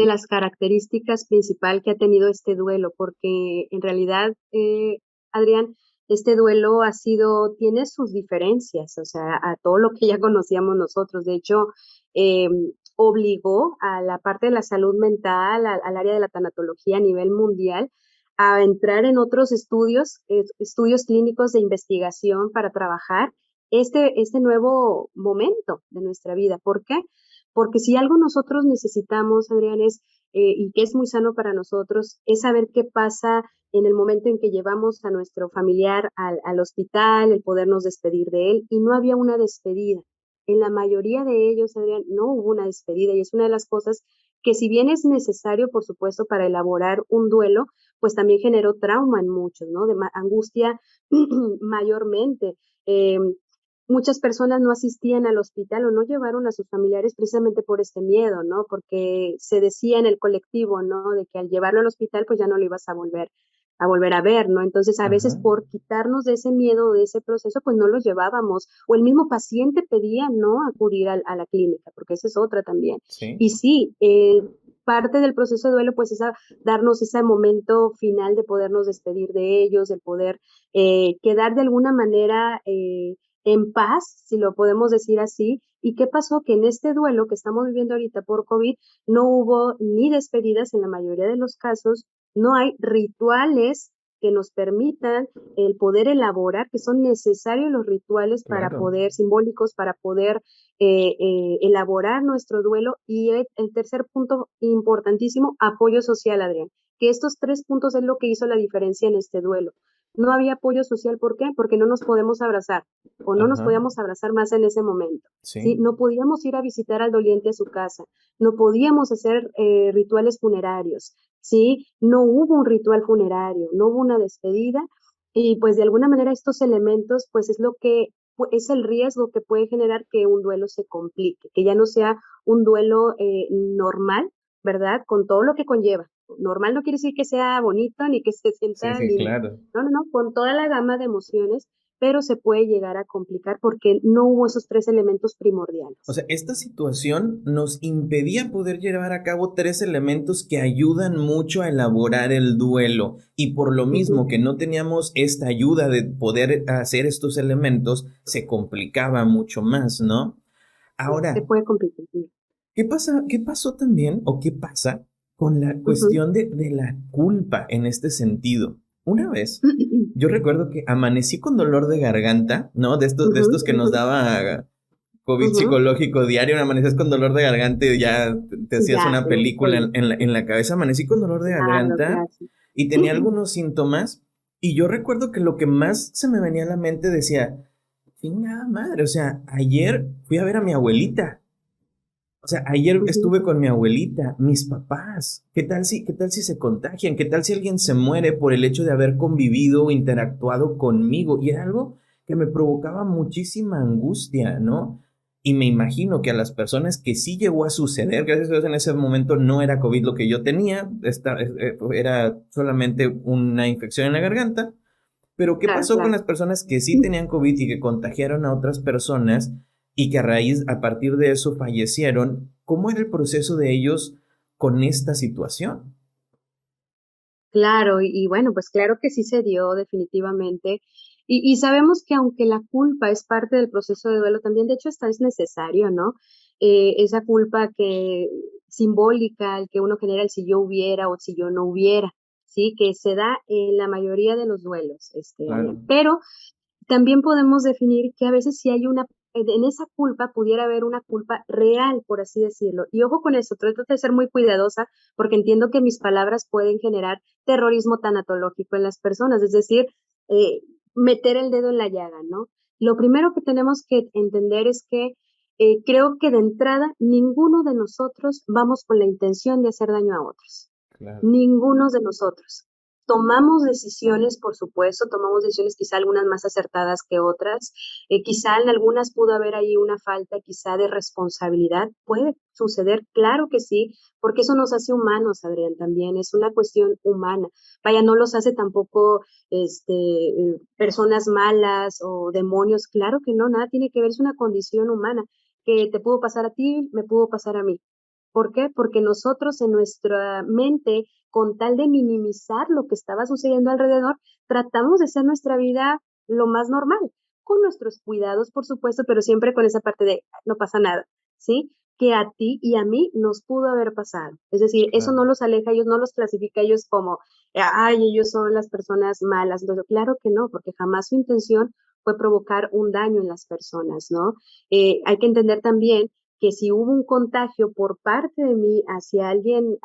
las características principal que ha tenido este duelo, porque en realidad, Adrián, este duelo tiene sus diferencias, o sea, a todo lo que ya conocíamos nosotros. De hecho, obligó a la parte de la salud mental, al área de la tanatología a nivel mundial, a entrar en otros estudios clínicos de investigación para trabajar este nuevo momento de nuestra vida. ¿Por qué? Porque si algo nosotros necesitamos, Adrián, y que es muy sano para nosotros, es saber qué pasa en el momento en que llevamos a nuestro familiar al hospital, el podernos despedir de él, y no había una despedida. En la mayoría de ellos, Adrián, no hubo una despedida, y es una de las cosas que si bien es necesario, por supuesto, para elaborar un duelo, pues también generó trauma en muchos, ¿no? Angustia mayormente. Muchas personas no asistían al hospital o no llevaron a sus familiares precisamente por este miedo, ¿no? Porque se decía en el colectivo, ¿no? De que al llevarlo al hospital, pues ya no lo ibas a volver a ver, ¿no? Entonces, a veces Ajá, por quitarnos de ese miedo, de ese proceso, pues no los llevábamos. O el mismo paciente pedía no acudir a la clínica, porque esa es otra también. sí. Y sí, parte del proceso de duelo, pues es darnos ese momento final de podernos despedir de ellos, de poder quedar de alguna manera en paz, si lo podemos decir así. ¿Y qué pasó? Que en este duelo que estamos viviendo ahorita por COVID no hubo ni despedidas en la mayoría de los casos, no hay rituales que nos permitan el poder elaborar, que son necesarios los rituales para Claro. poder, simbólicos, para poder elaborar nuestro duelo. Y el tercer punto importantísimo, apoyo social, Adrián, que estos tres puntos es lo que hizo la diferencia en este duelo. No había apoyo social, ¿por qué? Porque no nos podemos abrazar o no nos Ajá, podíamos abrazar más en ese momento, ¿sí? sí. No podíamos ir a visitar al doliente a su casa, no podíamos hacer rituales funerarios, ¿sí? No hubo un ritual funerario, no hubo una despedida y pues de alguna manera estos elementos pues es lo que es el riesgo que puede generar que un duelo se complique, que ya no sea un duelo normal, ¿verdad? Con todo lo que conlleva. Normal no quiere decir que sea bonito ni que se Sí, sienta sí, lindo. claro. No, no, no, con toda la gama de emociones, pero se puede llegar a complicar porque no hubo esos tres elementos O primordiales. sea, esta situación nos impedía poder llevar a cabo tres elementos que ayudan mucho a elaborar el duelo. Y por lo mismo Ujú. que no teníamos esta ayuda de poder hacer estos elementos, se complicaba mucho más, ¿no? Se Ahora, puede complicar. ¿qué pasó también o qué pasa con la Ujú. cuestión de la culpa en este sentido? Una vez, yo recuerdo que amanecí con dolor de garganta, ¿no? De Ujú, estos que nos ujú, daba COVID ujú. psicológico diario, amaneces con dolor de garganta y ya te hacías Ya, una película híjole, en la cabeza. Amanecí con dolor de claro, garganta claro. Sí. y tenía algunos síntomas y yo recuerdo que lo que más se me venía a la mente decía, chingada madre, o sea, ayer fui a ver a mi abuelita. O sea, ayer Ujú. estuve con mi abuelita, mis papás. Qué tal si se contagian? ¿Qué tal si alguien se muere por el hecho de haber convivido o interactuado conmigo? Y era algo que me provocaba muchísima angustia, ¿no? Y me imagino que a las personas que sí llegó a suceder, gracias a Dios en ese momento no era COVID lo que yo tenía, era solamente una infección en la garganta, Pero ¿qué Claro, pasó con claro. las personas que sí tenían COVID y que contagiaron a otras personas y que a partir de eso fallecieron? ¿Cómo era el proceso de ellos con esta situación? Claro, y bueno, pues claro que sí se dio definitivamente. Y sabemos que aunque la culpa es parte del proceso de duelo, también de hecho hasta es necesario, ¿no? Esa culpa que simbólica, el que uno genera el si yo hubiera o si yo no hubiera, ¿sí? Que se da en la mayoría de los duelos, Claro, Adrián. Pero también podemos definir que a veces si hay una, en esa culpa pudiera haber una culpa real, por así decirlo. Y ojo con eso, trato de ser muy cuidadosa porque entiendo que mis palabras pueden generar terrorismo tanatológico en las personas, es decir, eh, meter el dedo en la llaga, ¿no? Lo primero que tenemos que entender es que creo que de entrada ninguno de nosotros vamos con la intención de hacer daño a otros. claro. Ninguno de nosotros. Tomamos decisiones, por supuesto, tomamos decisiones quizá algunas más acertadas que otras, quizá en algunas pudo haber ahí una falta quizá de responsabilidad, puede suceder, claro que sí, porque eso nos hace humanos, Adrián, también es una cuestión humana. Vaya, no los hace tampoco personas malas o demonios, claro que no, nada tiene que ver, es una condición humana que te pudo pasar a ti, me pudo pasar a mí. ¿Por qué? Porque nosotros en nuestra mente, con tal de minimizar lo que estaba sucediendo alrededor, tratamos de hacer nuestra vida lo más normal, con nuestros cuidados, por supuesto, pero siempre con esa parte de no pasa nada, ¿sí? Que a ti y a mí nos pudo haber pasado. Es decir, eso no Claro. los aleja, ellos no los clasifica ellos como, ay, ellos son las personas malas. Entonces, claro que no, porque jamás su intención fue provocar un daño en las personas, ¿no? Hay que entender también que si hubo un contagio por parte de mí hacia alguien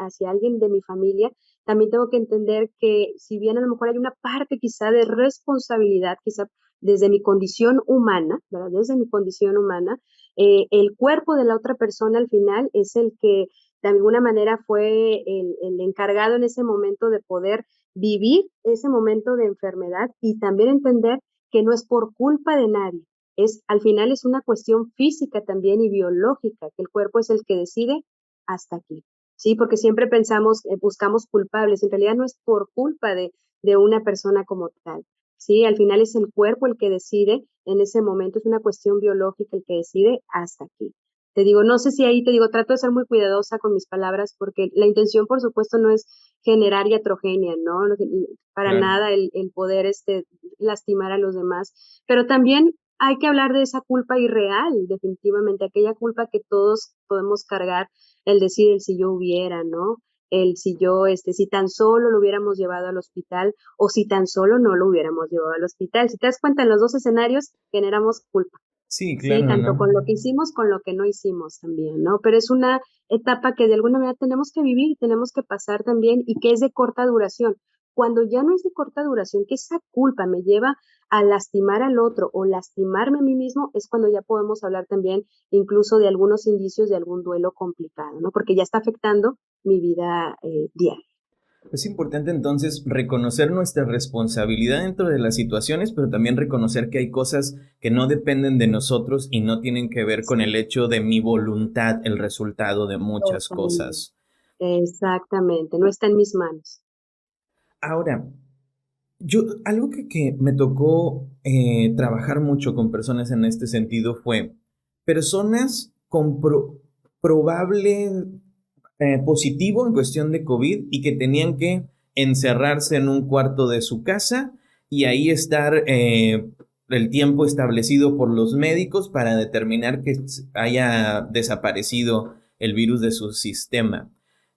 de mi familia, también tengo que entender que si bien a lo mejor hay una parte quizá de responsabilidad, quizá desde mi condición humana, ¿verdad? Desde mi condición humana, el cuerpo de la otra persona al final es el que de alguna manera fue el encargado en ese momento de poder vivir ese momento de enfermedad y también entender que no es por culpa de nadie, al final es una cuestión física también y biológica, que el cuerpo es el que decide hasta aquí. Sí, porque siempre pensamos, buscamos culpables, en realidad no es por culpa de una persona como tal. Sí, al final es el cuerpo el que decide, en ese momento es una cuestión biológica el que decide hasta aquí. Te digo, no sé si ahí te digo, trato de ser muy cuidadosa con mis palabras porque la intención, por supuesto, no es generar iatrogenia, ¿no? Para Claro. nada el poder lastimar a los demás, pero también hay que hablar de esa culpa irreal, definitivamente, aquella culpa que todos podemos cargar, el decir el si yo hubiera, ¿no? El si yo, si tan solo lo hubiéramos llevado al hospital o si tan solo no lo hubiéramos llevado al hospital. Si te das cuenta, en los dos escenarios generamos culpa, Sí, ¿sí? claro, Tanto ¿no? con lo que hicimos, con lo que no hicimos también, ¿no? Pero es una etapa que de alguna manera tenemos que vivir, tenemos que pasar también y que es de corta duración. Cuando ya no es de corta duración, que esa culpa me lleva a lastimar al otro o lastimarme a mí mismo, es cuando ya podemos hablar también incluso de algunos indicios de algún duelo complicado, ¿no? Porque ya está afectando mi vida diaria. Es importante entonces reconocer nuestra responsabilidad dentro de las situaciones, pero también reconocer que hay cosas que no dependen de nosotros y no tienen que ver con el hecho de mi voluntad, el resultado de muchas Totalmente. cosas. Exactamente, no está en mis manos. Ahora, algo que me tocó trabajar mucho con personas en este sentido fue personas con probable positivo en cuestión de COVID y que tenían que encerrarse en un cuarto de su casa y ahí estar el tiempo establecido por los médicos para determinar que haya desaparecido el virus de su sistema.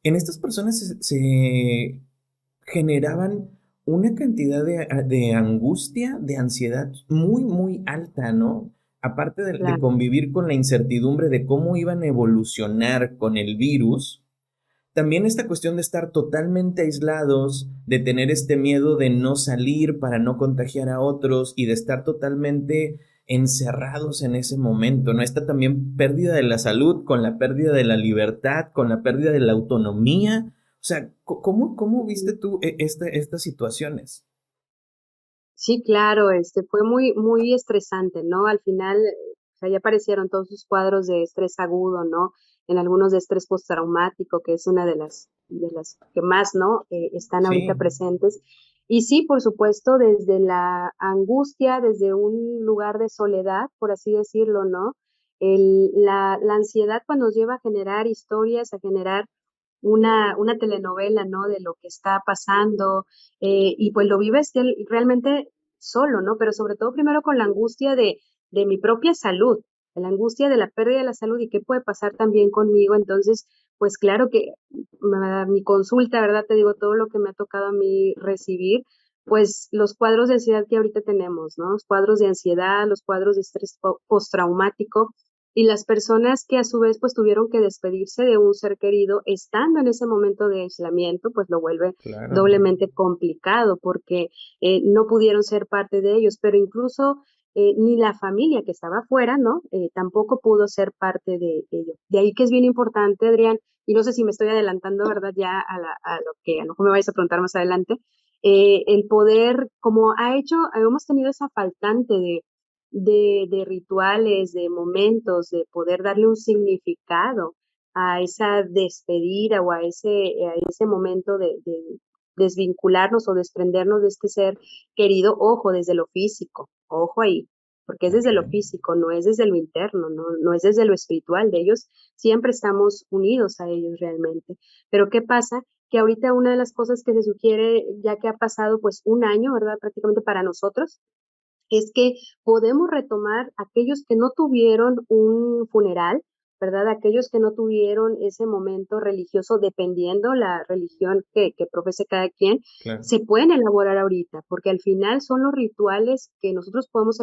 En estas personas se generaban una cantidad de angustia, de ansiedad muy, muy alta, ¿no? Aparte de Claro. convivir con la incertidumbre de cómo iban a evolucionar con el virus, también esta cuestión de estar totalmente aislados, de tener este miedo de no salir para no contagiar a otros y de estar totalmente encerrados en ese momento, ¿no? Esta también pérdida de la salud, con la pérdida de la libertad, con la pérdida de la autonomía. O sea, ¿cómo viste tú estas situaciones? Sí, claro, fue muy, muy estresante, ¿no? Al final, o sea, ya aparecieron todos sus cuadros de estrés agudo, ¿no? En algunos de estrés postraumático, que es una de las que más, ¿no? Están ahorita Sí, presentes. Y sí, por supuesto, desde la angustia, desde un lugar de soledad, por así decirlo, ¿no? La ansiedad pues nos lleva a generar historias, a generar una telenovela, ¿no? De lo que está pasando, y pues lo vives realmente solo, ¿no? Pero sobre todo primero con la angustia de mi propia salud, de la angustia de la pérdida de la salud y qué puede pasar también conmigo. Entonces, pues claro que mi consulta, ¿verdad? Te digo todo lo que me ha tocado a mí recibir, pues los cuadros de ansiedad que ahorita tenemos, ¿no? Los cuadros de ansiedad, los cuadros de estrés postraumático, y las personas que a su vez pues tuvieron que despedirse de un ser querido estando en ese momento de aislamiento, pues lo vuelve Claro. doblemente complicado porque no pudieron ser parte de ellos, pero incluso ni la familia que estaba afuera, ¿no? Tampoco pudo ser parte de ello. De ahí que es bien importante, Adrián, y no sé si me estoy adelantando, ¿verdad? Ya a lo que a lo mejor me vais a preguntar más adelante, el poder, como hemos tenido esa faltante de rituales, de momentos, de poder darle un significado a esa despedida o a ese momento de desvincularnos o desprendernos de este ser querido, ojo, desde lo físico, ojo ahí, porque es Ok. desde lo físico, no es desde lo interno, no es desde lo espiritual de ellos, siempre estamos unidos a ellos realmente. Pero ¿qué pasa? Que ahorita una de las cosas que se sugiere, ya que ha pasado pues un año, ¿verdad? Prácticamente para nosotros, es que podemos retomar aquellos que no tuvieron un funeral, ¿verdad? Aquellos que no tuvieron ese momento religioso, dependiendo la religión que profese cada quien, Claro. se pueden elaborar ahorita, porque al final son los rituales que nosotros podemos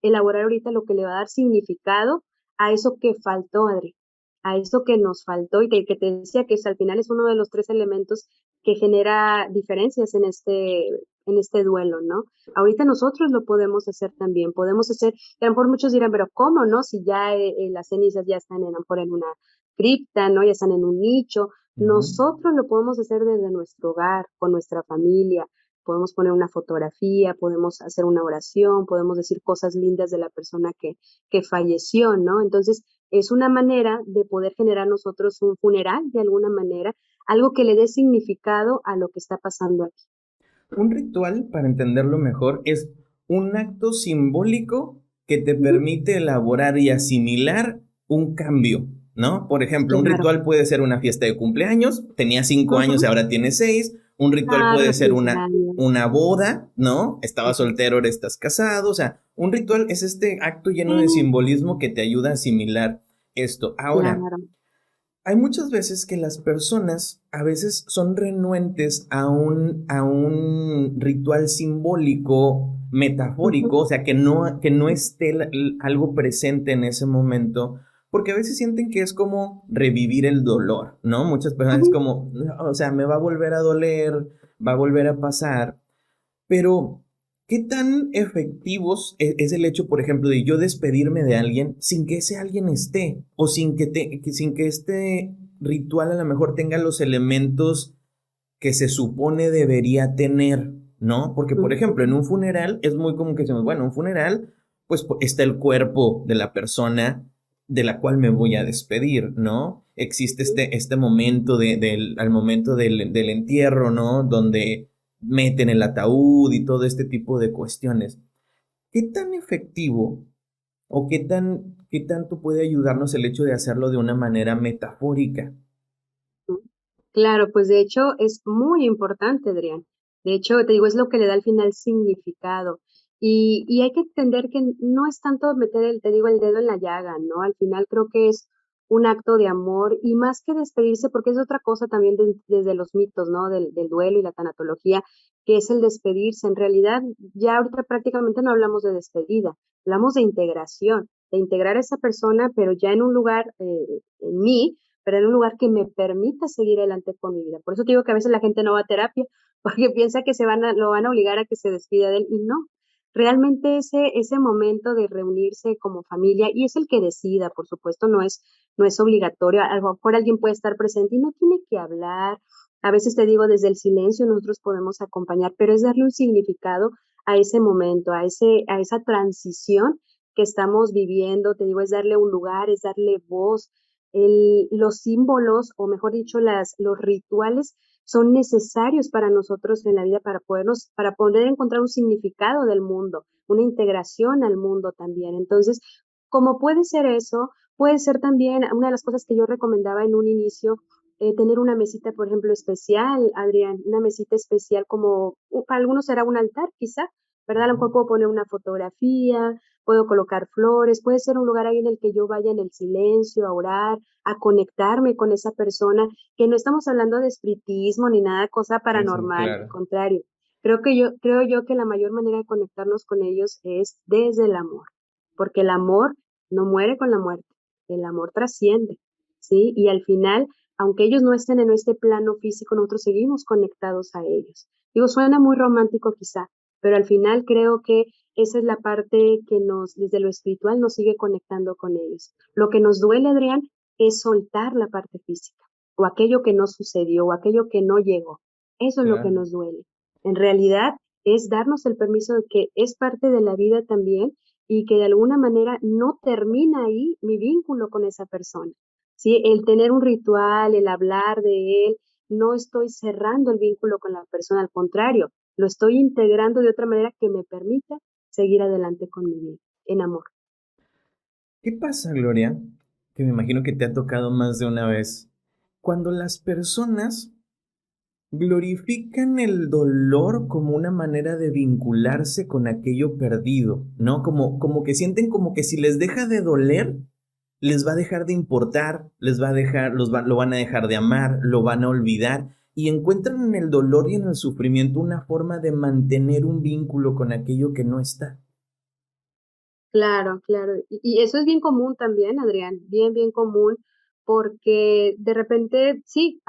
elaborar ahorita lo que le va a dar significado a eso que faltó, Adri, a eso que nos faltó y que te decía que al final es uno de los tres elementos que genera diferencias en este duelo, ¿no? Ahorita nosotros lo podemos hacer también, podemos hacer, a lo mejor muchos dirán, pero ¿cómo, no? Si ya las cenizas ya están a lo mejor en una cripta, ¿no? Ya están en un nicho. Ujú. Nosotros lo podemos hacer desde nuestro hogar, con nuestra familia. Podemos poner una fotografía, podemos hacer una oración, podemos decir cosas lindas de la persona que falleció, ¿no? Entonces, es una manera de poder generar nosotros un funeral de alguna manera, algo que le dé significado a lo que está pasando aquí. Un ritual, para entenderlo mejor, es un acto simbólico que te Ujú. permite elaborar y asimilar un cambio, ¿no? Por ejemplo, un Claro. ritual puede ser una fiesta de cumpleaños, tenía 5 años y Ujú. ahora tiene 6. Un ritual Ah, puede los ser 15 años. una boda, ¿no? Estabas Ujú. soltero, ahora estás casado. O sea, un ritual es este acto lleno de Sí, simbolismo que te ayuda a asimilar esto. Ahora, claro. hay muchas veces que las personas a veces son renuentes a un ritual simbólico, metafórico, Ujú, o sea, que no esté algo presente en ese momento, porque a veces sienten que es como revivir el dolor, ¿no? Muchas personas es ujú, como, "No, o sea, me va a volver a doler, va a volver a pasar". Pero, ¿qué tan efectivos es el hecho, por ejemplo, de yo despedirme de alguien sin que ese alguien esté? O sin que este ritual a lo mejor tenga los elementos que se supone debería tener, ¿no? Porque, por ejemplo, en ujú, un funeral es muy común que decimos, bueno, un funeral, pues está el cuerpo de la persona de la cual me voy a despedir, ¿no? Existe ujú. este momento al momento del entierro, ¿no? Donde meten el ataúd y todo este tipo de cuestiones. ¿Qué tan efectivo o qué tanto puede ayudarnos el hecho de hacerlo de una manera metafórica? Claro, pues de hecho es muy importante, Adrián. De hecho, te digo, es lo que le da al final significado. Y hay que entender que no es tanto meter te digo, el dedo en la llaga, ¿no? Al final creo que es un acto de amor y más que despedirse, porque es otra cosa también desde los mitos, ¿no? Del duelo y la tanatología, que es el despedirse. En realidad, ya ahorita prácticamente no hablamos de despedida, hablamos de integrar a esa persona, pero ya en un lugar, en mí, pero en un lugar que me permita seguir adelante con mi vida. Por eso te digo que a veces la gente no va a terapia, porque piensa que lo van a obligar a que se despida de él, y no. Realmente ese momento de reunirse como familia, y es el que decida, por supuesto, no es obligatorio. A lo mejor alguien puede estar presente y no tiene que hablar. A veces te digo, desde el silencio nosotros podemos acompañar, pero es darle un significado a ese momento, a esa transición que estamos viviendo, te digo, es darle un lugar, es darle voz, los símbolos, o mejor dicho, los rituales son necesarios para nosotros en la vida para poder encontrar un significado del mundo, una integración al mundo también. Entonces, como puede ser eso, puede ser también una de las cosas que yo recomendaba en un inicio, tener una mesita, por ejemplo, especial, Adrián, una mesita especial como para algunos será un altar, quizá, ¿verdad? A lo mejor puedo poner una fotografía, puedo colocar flores, puede ser un lugar ahí en el que yo vaya en el silencio a orar, a conectarme con esa persona, que no estamos hablando de espiritismo ni nada, cosa Sí, sí, paranormal, al claro. contrario. Creo yo que la mayor manera de conectarnos con ellos es desde el amor, porque el amor no muere con la muerte, el amor trasciende, ¿sí? Y al final, aunque ellos no estén en este plano físico, nosotros seguimos conectados a ellos. Digo, suena muy romántico quizá, pero al final creo que esa es la parte que desde lo espiritual, nos sigue conectando con ellos. Lo que nos duele, Adrián, es soltar la parte física, o aquello que no sucedió, o aquello que no llegó. Eso es lo que Claro. nos duele. En realidad, es darnos el permiso de que es parte de la vida también y que de alguna manera no termina ahí mi vínculo con esa persona. ¿Sí? El tener un ritual, el hablar de él, no estoy cerrando el vínculo con la persona, al contrario, lo estoy integrando de otra manera que me permita seguir adelante con mi vida, en amor. ¿Qué pasa, Gloria? Que me imagino que te ha tocado más de una vez. Cuando las personas glorifican el dolor como una manera de vincularse con aquello perdido, ¿no? Como que sienten como que si les deja de doler, les va a dejar de importar, les va a dejar, lo van a dejar de amar, lo van a olvidar, y encuentran en el dolor y en el sufrimiento una forma de mantener un vínculo con aquello que no está. Claro, claro. Y eso es bien común también, Adrián, bien, bien común, porque de repente, sí,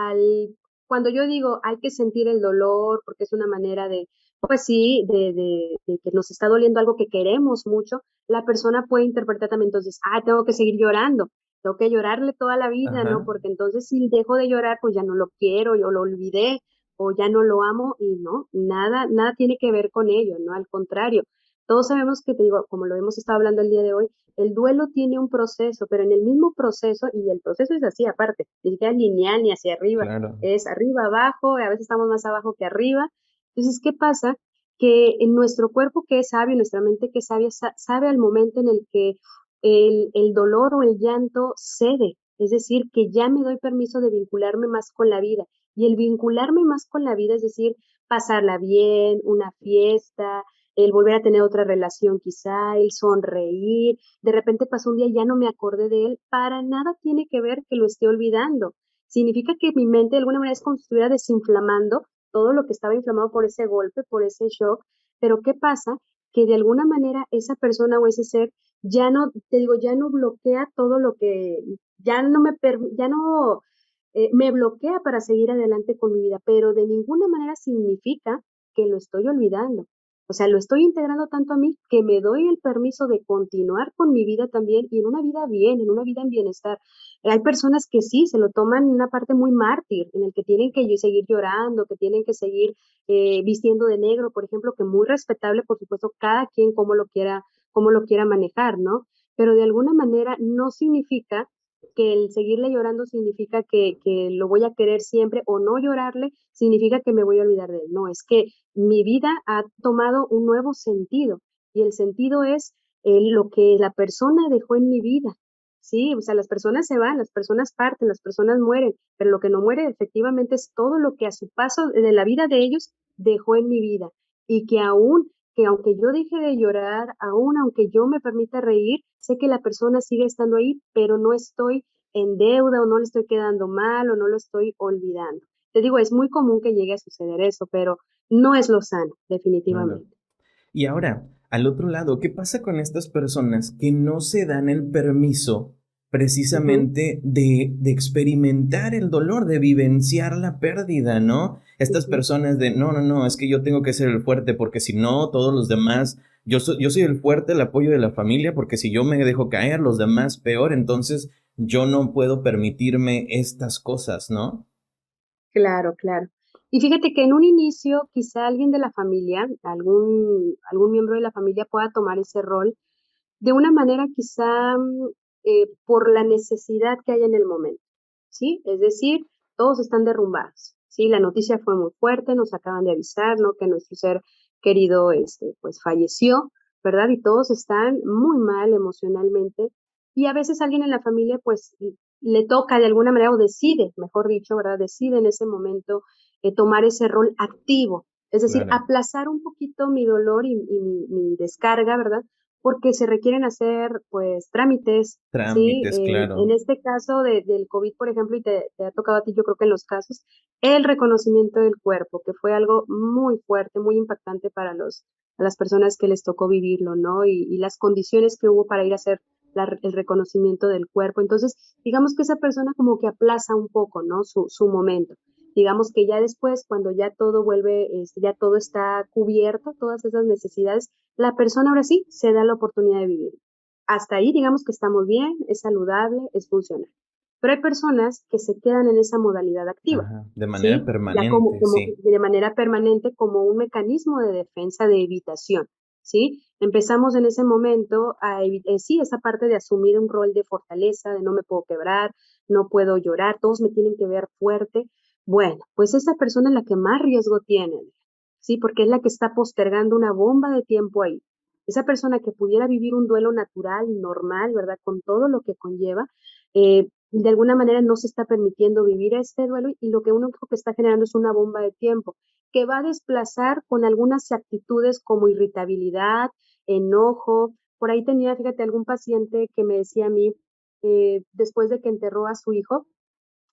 cuando yo digo hay que sentir el dolor, porque es una manera de, pues sí, de que nos está doliendo algo que queremos mucho, la persona puede interpretar también entonces, tengo que seguir llorando, tengo que llorarle toda la vida, ¿no? Ajá. Porque entonces si dejo de llorar, pues ya no lo quiero, yo lo olvidé, o ya no lo amo, y no, nada, nada tiene que ver con ello, ¿no? Al contrario, todos sabemos que, te digo, como lo hemos estado hablando el día de hoy, el duelo tiene un proceso, pero en el mismo proceso, y el proceso es así aparte, ni siquiera es lineal ni hacia arriba, Claro. es arriba, abajo, a veces estamos más abajo que arriba. Entonces, ¿qué pasa? Que en nuestro cuerpo que es sabio, nuestra mente que es sabia, sabe al momento en el que el dolor o el llanto cede, es decir, que ya me doy permiso de vincularme más con la vida. Y el vincularme más con la vida, es decir, pasarla bien, una fiesta, el volver a tener otra relación quizá, el sonreír, de repente pasó un día y ya no me acordé de él, para nada tiene que ver que lo esté olvidando. Significa que mi mente de alguna manera es como si estuviera desinflamando todo lo que estaba inflamado por ese golpe, por ese shock, pero ¿qué pasa? Que de alguna manera esa persona o ese ser ya no, te digo, ya no bloquea todo lo que, ya no me bloquea para seguir adelante con mi vida, pero de ninguna manera significa que lo estoy olvidando. O sea, lo estoy integrando tanto a mí que me doy el permiso de continuar con mi vida también y en una vida bien, en una vida en bienestar. Hay personas que sí se lo toman en una parte muy mártir, en el que tienen que seguir llorando, que tienen que seguir vistiendo de negro, por ejemplo, que muy respetable, por supuesto, cada quien cómo lo quiera manejar, ¿no? Pero de alguna manera no significa que el seguirle llorando significa que lo voy a querer siempre o no llorarle significa que me voy a olvidar de él. No, es que mi vida ha tomado un nuevo sentido y el sentido es lo que la persona dejó en mi vida. Sí, o sea, las personas se van, las personas parten, las personas mueren, pero lo que no muere efectivamente es todo lo que a su paso de la vida de ellos dejó en mi vida y que aunque yo deje de llorar, aún aunque yo me permita reír, sé que la persona sigue estando ahí, pero no estoy en deuda o no le estoy quedando mal o no lo estoy olvidando. Te digo, es muy común que llegue a suceder eso, pero no es lo sano, Claro. definitivamente. Y ahora, al otro lado, ¿qué pasa con estas personas que no se dan el permiso Ujú, precisamente de experimentar el dolor, de vivenciar la pérdida, ¿no? Estas ujú. personas de, no, no, no, es que yo tengo que ser el fuerte porque si no, todos los demás, yo soy el fuerte, el apoyo de la familia, porque si yo me dejo caer, los demás peor, entonces yo no puedo permitirme estas cosas, ¿no? Claro, claro. Y fíjate que en un inicio quizá alguien de la familia, algún miembro de la familia pueda tomar ese rol de una manera quizá por la necesidad que hay en el momento, ¿sí? Es decir, todos están derrumbados, Sí, la noticia fue muy fuerte, nos acaban de avisar, ¿no? Que nuestro ser querido, pues falleció, ¿verdad? Y todos están muy mal emocionalmente. Y a veces alguien en la familia, pues, le toca de alguna manera, o decide, mejor dicho, ¿verdad? Decide en ese momento tomar ese rol activo, es decir, Claro. aplazar un poquito mi dolor y mi descarga, ¿verdad? Porque se requieren hacer, pues, trámites, ¿sí? Trámites, En claro. este caso del COVID, por ejemplo, y te ha tocado a ti, yo creo que en los casos, el reconocimiento del cuerpo, que fue algo muy fuerte, muy impactante para a las personas que les tocó vivirlo, ¿no? Y las condiciones que hubo para ir a hacer el reconocimiento del cuerpo. Entonces, digamos que esa persona como que aplaza un poco, ¿no? Su momento. Digamos que ya después, cuando ya todo vuelve, ya todo está cubierto, todas esas necesidades, la persona ahora sí se da la oportunidad de vivir. Hasta ahí, digamos que estamos bien, es saludable, es funcional. Pero hay personas que se quedan en esa modalidad activa, Ajá, de manera ¿sí? Ya como, permanente, como sí. de manera permanente, como un mecanismo de defensa, de evitación, ¿sí? Empezamos en ese momento sí, esa parte de asumir un rol de fortaleza, de no me puedo quebrar, no puedo llorar, todos me tienen que ver fuerte. Bueno, pues esa persona es la que más riesgo tiene, ¿sí? Porque es la que está postergando una bomba de tiempo ahí. Esa persona que pudiera vivir un duelo natural, normal, ¿verdad? Con todo lo que conlleva, de alguna manera no se está permitiendo vivir este duelo y lo que uno que está generando es una bomba de tiempo que va a desplazar con algunas actitudes como irritabilidad, enojo. Por ahí tenía, fíjate, algún paciente que me decía a mí, después de que enterró a su hijo,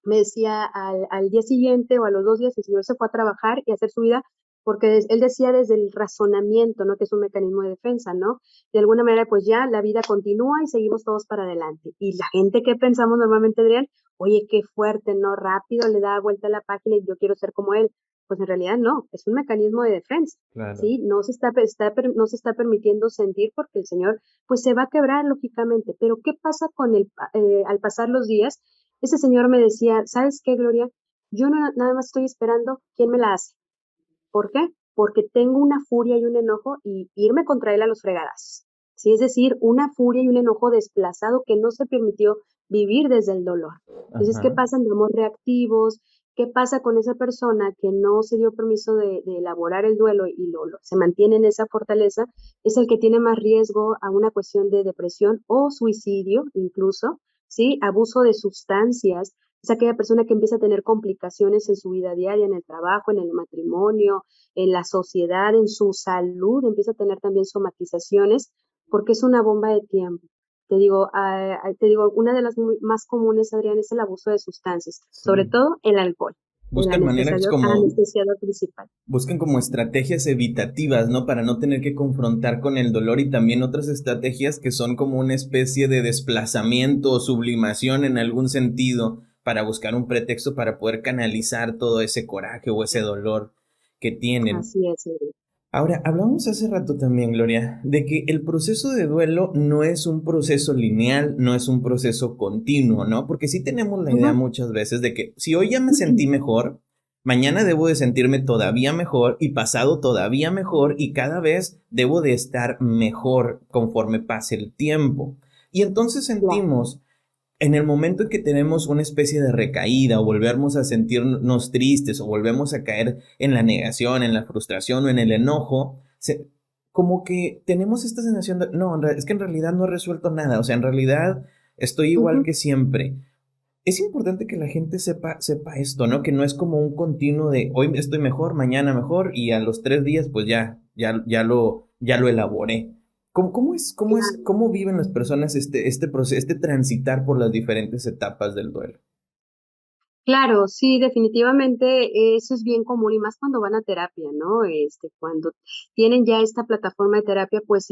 me decía al día siguiente o a los 2 días el señor se fue a trabajar y a hacer su vida porque él decía desde el razonamiento, ¿no? Que es un mecanismo de defensa, ¿no? De alguna manera, pues ya la vida continúa y seguimos todos para adelante. Y la gente que pensamos normalmente, Adrián, oye, qué fuerte, ¿no? Rápido le da vuelta a la página y yo quiero ser como él. Pues en realidad no, es un mecanismo de defensa, Claro. ¿sí? No se está permitiendo sentir porque el señor, pues se va a quebrar lógicamente. Pero ¿qué pasa con al pasar los días? Ese señor me decía, ¿sabes qué, Gloria? Yo no, nada más estoy esperando quién me la hace. ¿Por qué? Porque tengo una furia y un enojo y irme contra él a los fregadas. Sí, es decir, una furia y un enojo desplazado que no se permitió vivir desde el dolor. Entonces, ¿qué Ajá. pasa? Andamos reactivos. ¿Qué pasa con esa persona que no se dio permiso de elaborar el duelo y se mantiene en esa fortaleza? Es el que tiene más riesgo a una cuestión de depresión o suicidio incluso, ¿sí? Abuso de sustancias, es aquella persona que empieza a tener complicaciones en su vida diaria, en el trabajo, en el matrimonio, en la sociedad, en su salud, empieza a tener también somatizaciones, porque es una bomba de tiempo. Te digo, una de las más comunes, Adrián, es el abuso de sustancias, sobre Sí. todo el alcohol, el Buscan maneras como, anestesiador principal. buscan como estrategias evitativas, ¿no? Para no tener que confrontar con el dolor y también otras estrategias que son como una especie de desplazamiento o sublimación en algún sentido para buscar un pretexto para poder canalizar todo ese coraje o ese dolor que tienen. Así es, Adrián. Ahora, hablamos hace rato también, Gloria, de que el proceso de duelo no es un proceso lineal, no es un proceso continuo, ¿no? Porque sí tenemos la idea Ujú. muchas veces de que si hoy ya me sentí mejor, mañana debo de sentirme todavía mejor y pasado todavía mejor y cada vez debo de estar mejor conforme pase el tiempo. Y entonces Claro. sentimos en el momento en que tenemos una especie de recaída o volvemos a sentirnos tristes o volvemos a caer en la negación, en la frustración o en el enojo, como que tenemos esta sensación de, no, es que en realidad no he resuelto nada, o sea, en realidad estoy igual Ujú. que siempre. Es importante que la gente sepa esto, ¿no? Que no es como un continuo de hoy estoy mejor, mañana mejor y a los 3 días pues ya lo elaboré. ¿Cómo viven las personas este proceso, este transitar por las diferentes etapas del duelo? Claro, sí, definitivamente eso es bien común y más cuando van a terapia, ¿no? Cuando tienen ya esta plataforma de terapia, pues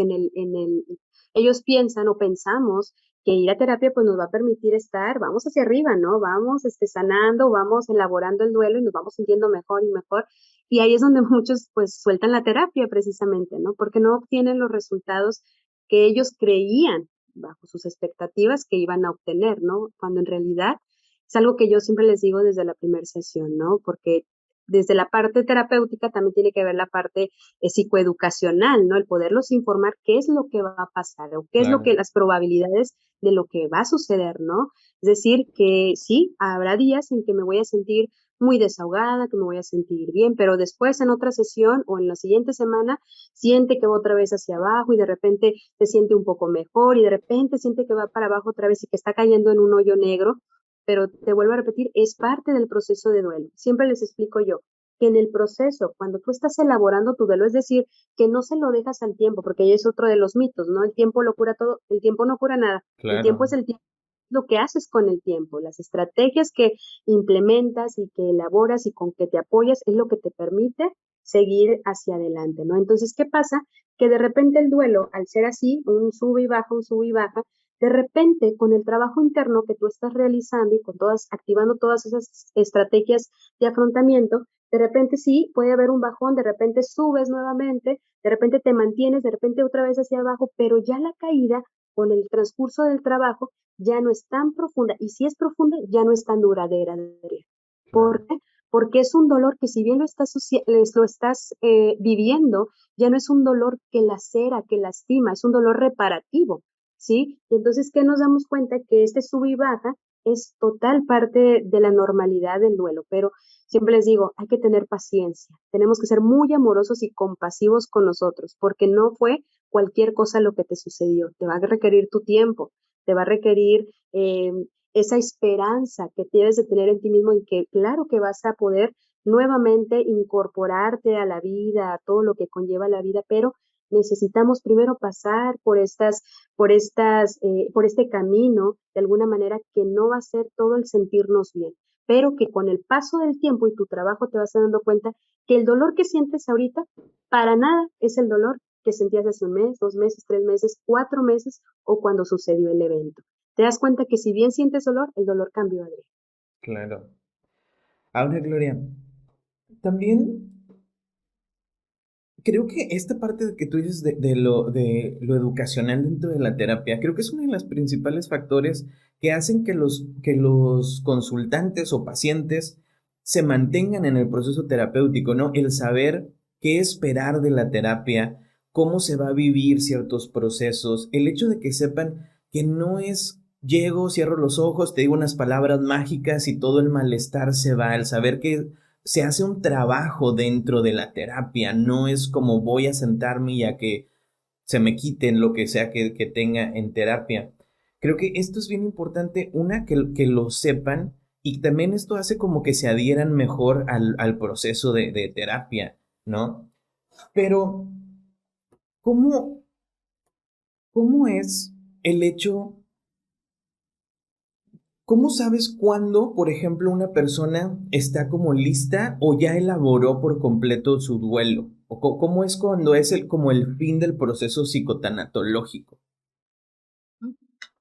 ellos piensan o pensamos que ir a terapia pues nos va a permitir vamos hacia arriba, ¿no? Vamos, sanando, vamos elaborando el duelo y nos vamos sintiendo mejor y mejor. Y ahí es donde muchos pues sueltan la terapia precisamente, ¿no? Porque no obtienen los resultados que ellos creían bajo sus expectativas que iban a obtener, ¿no? Cuando en realidad es algo que yo siempre les digo desde la primera sesión, ¿no? Porque desde la parte terapéutica también tiene que ver la parte psicoeducacional, ¿no? El poderlos informar qué es lo que va a pasar o qué es lo que Claro. las probabilidades de lo que va a suceder, ¿no? Es decir, que sí, habrá días en que me voy a sentir muy desahogada, que me voy a sentir bien, pero después en otra sesión o en la siguiente semana siente que va otra vez hacia abajo y de repente se siente un poco mejor y de repente siente que va para abajo otra vez y que está cayendo en un hoyo negro, pero te vuelvo a repetir, es parte del proceso de duelo. Siempre les explico yo que en el proceso, cuando tú estás elaborando tu duelo, es decir, que no se lo dejas al tiempo, porque ahí es otro de los mitos, ¿no? El tiempo lo cura todo, el tiempo no cura nada, el tiempo Claro. es el tiempo, lo que haces con el tiempo, las estrategias que implementas y que elaboras y con que te apoyas es lo que te permite seguir hacia adelante, ¿no? Entonces, ¿qué pasa? Que de repente el duelo, al ser así, un sube y baja, de repente con el trabajo interno que tú estás realizando y con todas, activando todas esas estrategias de afrontamiento, de repente sí, puede haber un bajón, de repente subes nuevamente, de repente te mantienes, de repente otra vez hacia abajo, pero ya la caída con el transcurso del trabajo ya no es tan profunda y si es profunda ya no es tan duradera. Claro. ¿Por qué? Porque es un dolor que si bien lo estás viviendo, ya no es un dolor que lacera, que lastima, es un dolor reparativo, ¿sí? Y entonces, ¿qué nos damos cuenta? Que este sub y baja es total parte de la normalidad del duelo, pero siempre les digo, hay que tener paciencia, tenemos que ser muy amorosos y compasivos con nosotros, porque no fue cualquier cosa lo que te sucedió, te va a requerir tu tiempo, te va a requerir esa esperanza que debes de tener en ti mismo y que claro que vas a poder nuevamente incorporarte a la vida, a todo lo que conlleva la vida, pero necesitamos primero pasar por este camino de alguna manera que no va a ser todo el sentirnos bien, pero que con el paso del tiempo y tu trabajo te vas dando cuenta que el dolor que sientes ahorita para nada es el dolor que sentías hace un mes, 2 meses, 3 meses, 4 meses o cuando sucedió el evento. Te das cuenta que si bien sientes dolor, el dolor cambió, Adri. Claro. Ahora, Gloria, también creo que esta parte de que tú dices de lo educacional dentro de la terapia, creo que es uno de los principales factores que hacen que los consultantes o pacientes se mantengan en el proceso terapéutico, ¿no? El saber qué esperar de la terapia, cómo se va a vivir ciertos procesos, el hecho de que sepan que no es llego, cierro los ojos, te digo unas palabras mágicas y todo el malestar se va, el saber que se hace un trabajo dentro de la terapia, no es como voy a sentarme y a que se me quiten lo que sea que tenga en terapia. Creo que esto es bien importante, una, que lo sepan y también esto hace como que se adhieran mejor al proceso de terapia, ¿no? Pero, ¿cómo, cómo es el hecho? ¿Cómo sabes cuándo, por ejemplo, una persona está como lista o ya elaboró por completo su duelo? ¿O cómo es cuando es como el fin del proceso psicotanatológico?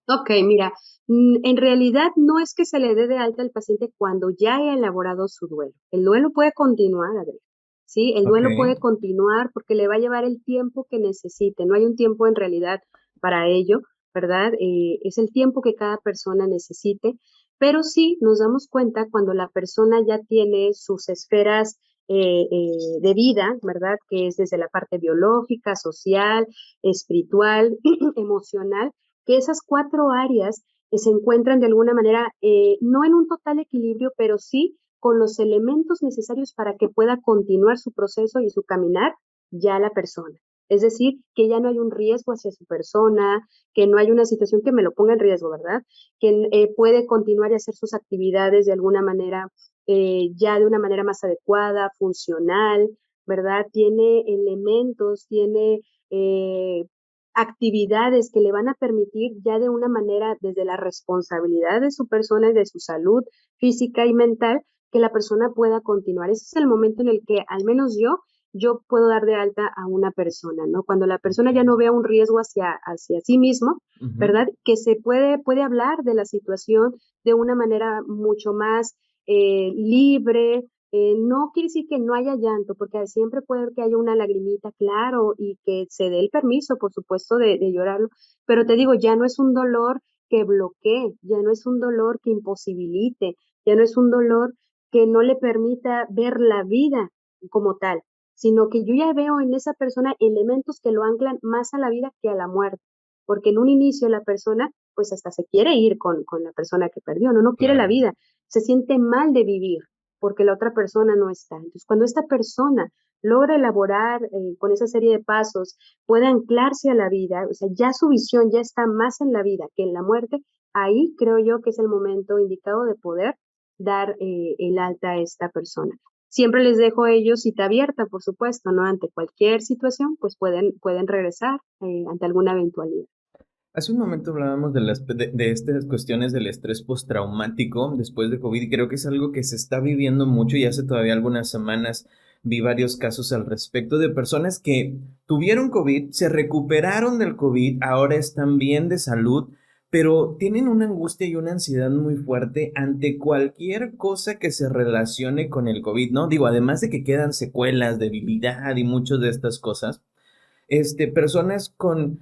Ok, mira, en realidad no es que se le dé de alta al paciente cuando ya haya elaborado su duelo. El duelo puede continuar, Adrián. Sí, el Ok, duelo puede continuar porque le va a llevar el tiempo que necesite. No hay un tiempo en realidad para ello, ¿verdad? Es el tiempo que cada persona necesite, pero sí nos damos cuenta cuando la persona ya tiene sus esferas de vida, ¿verdad? Que es desde la parte biológica, social, espiritual, emocional que esas 4 áreas se encuentran de alguna manera, no en un total equilibrio, pero sí con los elementos necesarios para que pueda continuar su proceso y su caminar ya la persona. Es decir, que ya no hay un riesgo hacia su persona, que no hay una situación que me lo ponga en riesgo, ¿verdad? Que puede continuar y hacer sus actividades de alguna manera, ya de una manera más adecuada, funcional, ¿verdad? Tiene elementos, tiene actividades que le van a permitir ya de una manera desde la responsabilidad de su persona y de su salud física y mental, que la persona pueda continuar. Ese es el momento en el que al menos yo puedo dar de alta a una persona, ¿no? Cuando la persona ya ok. no vea un riesgo hacia sí mismo, Ujú. ¿verdad? Que se puede hablar de la situación de una manera mucho más libre, no quiere decir que no haya llanto, porque siempre puede que haya una lagrimita, claro, y que se dé el permiso, por supuesto, de llorarlo, pero te digo, ya no es un dolor que bloquee, ya no es un dolor que imposibilite, ya no es un dolor que no le permita ver la vida como tal, sino que yo ya veo en esa persona elementos que lo anclan más a la vida que a la muerte, porque en un inicio la persona, pues hasta se quiere ir con la persona que perdió, no quiere la Claro. vida, se siente mal de vivir, porque la otra persona no está. Entonces, cuando esta persona logra elaborar con esa serie de pasos, puede anclarse a la vida, o sea, ya su visión ya está más en la vida que en la muerte, ahí creo yo que es el momento indicado de poder dar el alta a esta persona. Siempre les dejo a ellos cita abierta, por supuesto, ¿no? Ante cualquier situación, pues pueden regresar ante alguna eventualidad. Hace un momento hablábamos de estas cuestiones del estrés postraumático después de COVID y creo que es algo que se está viviendo mucho y hace todavía algunas semanas vi varios casos al respecto de personas que tuvieron COVID, se recuperaron del COVID, ahora están bien de salud, pero tienen una angustia y una ansiedad muy fuerte ante cualquier cosa que se relacione con el COVID, ¿no? Digo, además de que quedan secuelas, debilidad y muchas de estas cosas, personas con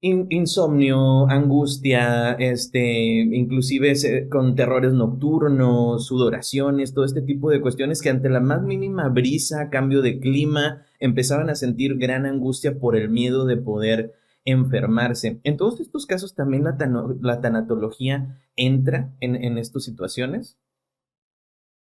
insomnio, angustia, inclusive con terrores nocturnos, sudoraciones, todo este tipo de cuestiones que ante la más mínima brisa, cambio de clima, empezaban a sentir gran angustia por el miedo de poder enfermarse. En todos estos casos también la tanatología entra en estas situaciones.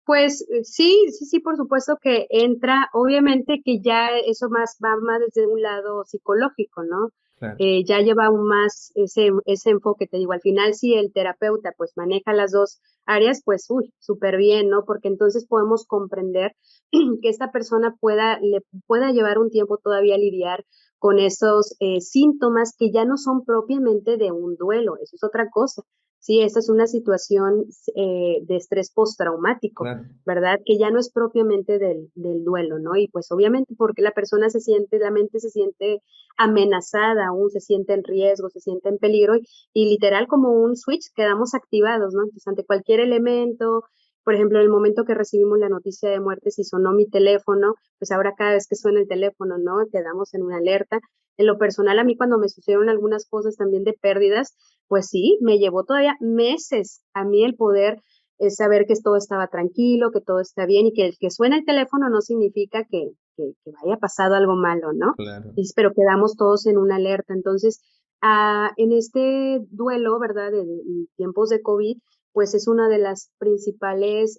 Pues sí, por supuesto que entra, obviamente que ya eso va más desde un lado psicológico, ¿no? Claro. Ya lleva aún más ese enfoque, te digo, al final si el terapeuta pues maneja las dos áreas, pues uy, súper bien, ¿no? Porque entonces podemos comprender que esta persona le pueda llevar un tiempo todavía a lidiar con esos síntomas que ya no son propiamente de un duelo, eso es otra cosa. Sí, esta es una situación de estrés postraumático, Claro. ¿verdad? Que ya no es propiamente del duelo, ¿no? Y pues obviamente porque la persona la mente se siente amenazada, aún se siente en riesgo, se siente en peligro y literal como un switch quedamos activados, ¿no? Entonces ante cualquier elemento, por ejemplo, en el momento que recibimos la noticia de muerte, si sonó mi teléfono, pues ahora cada vez que suena el teléfono, ¿no? Quedamos en una alerta. En lo personal, a mí cuando me sucedieron algunas cosas también de pérdidas, pues sí, me llevó todavía meses a mí el poder saber que todo estaba tranquilo, que todo está bien y que el que suena el teléfono no significa que vaya pasado algo malo, ¿no? Claro. Pero quedamos todos en una alerta. Entonces, en este duelo, ¿verdad? En tiempos de COVID, pues es una de las principales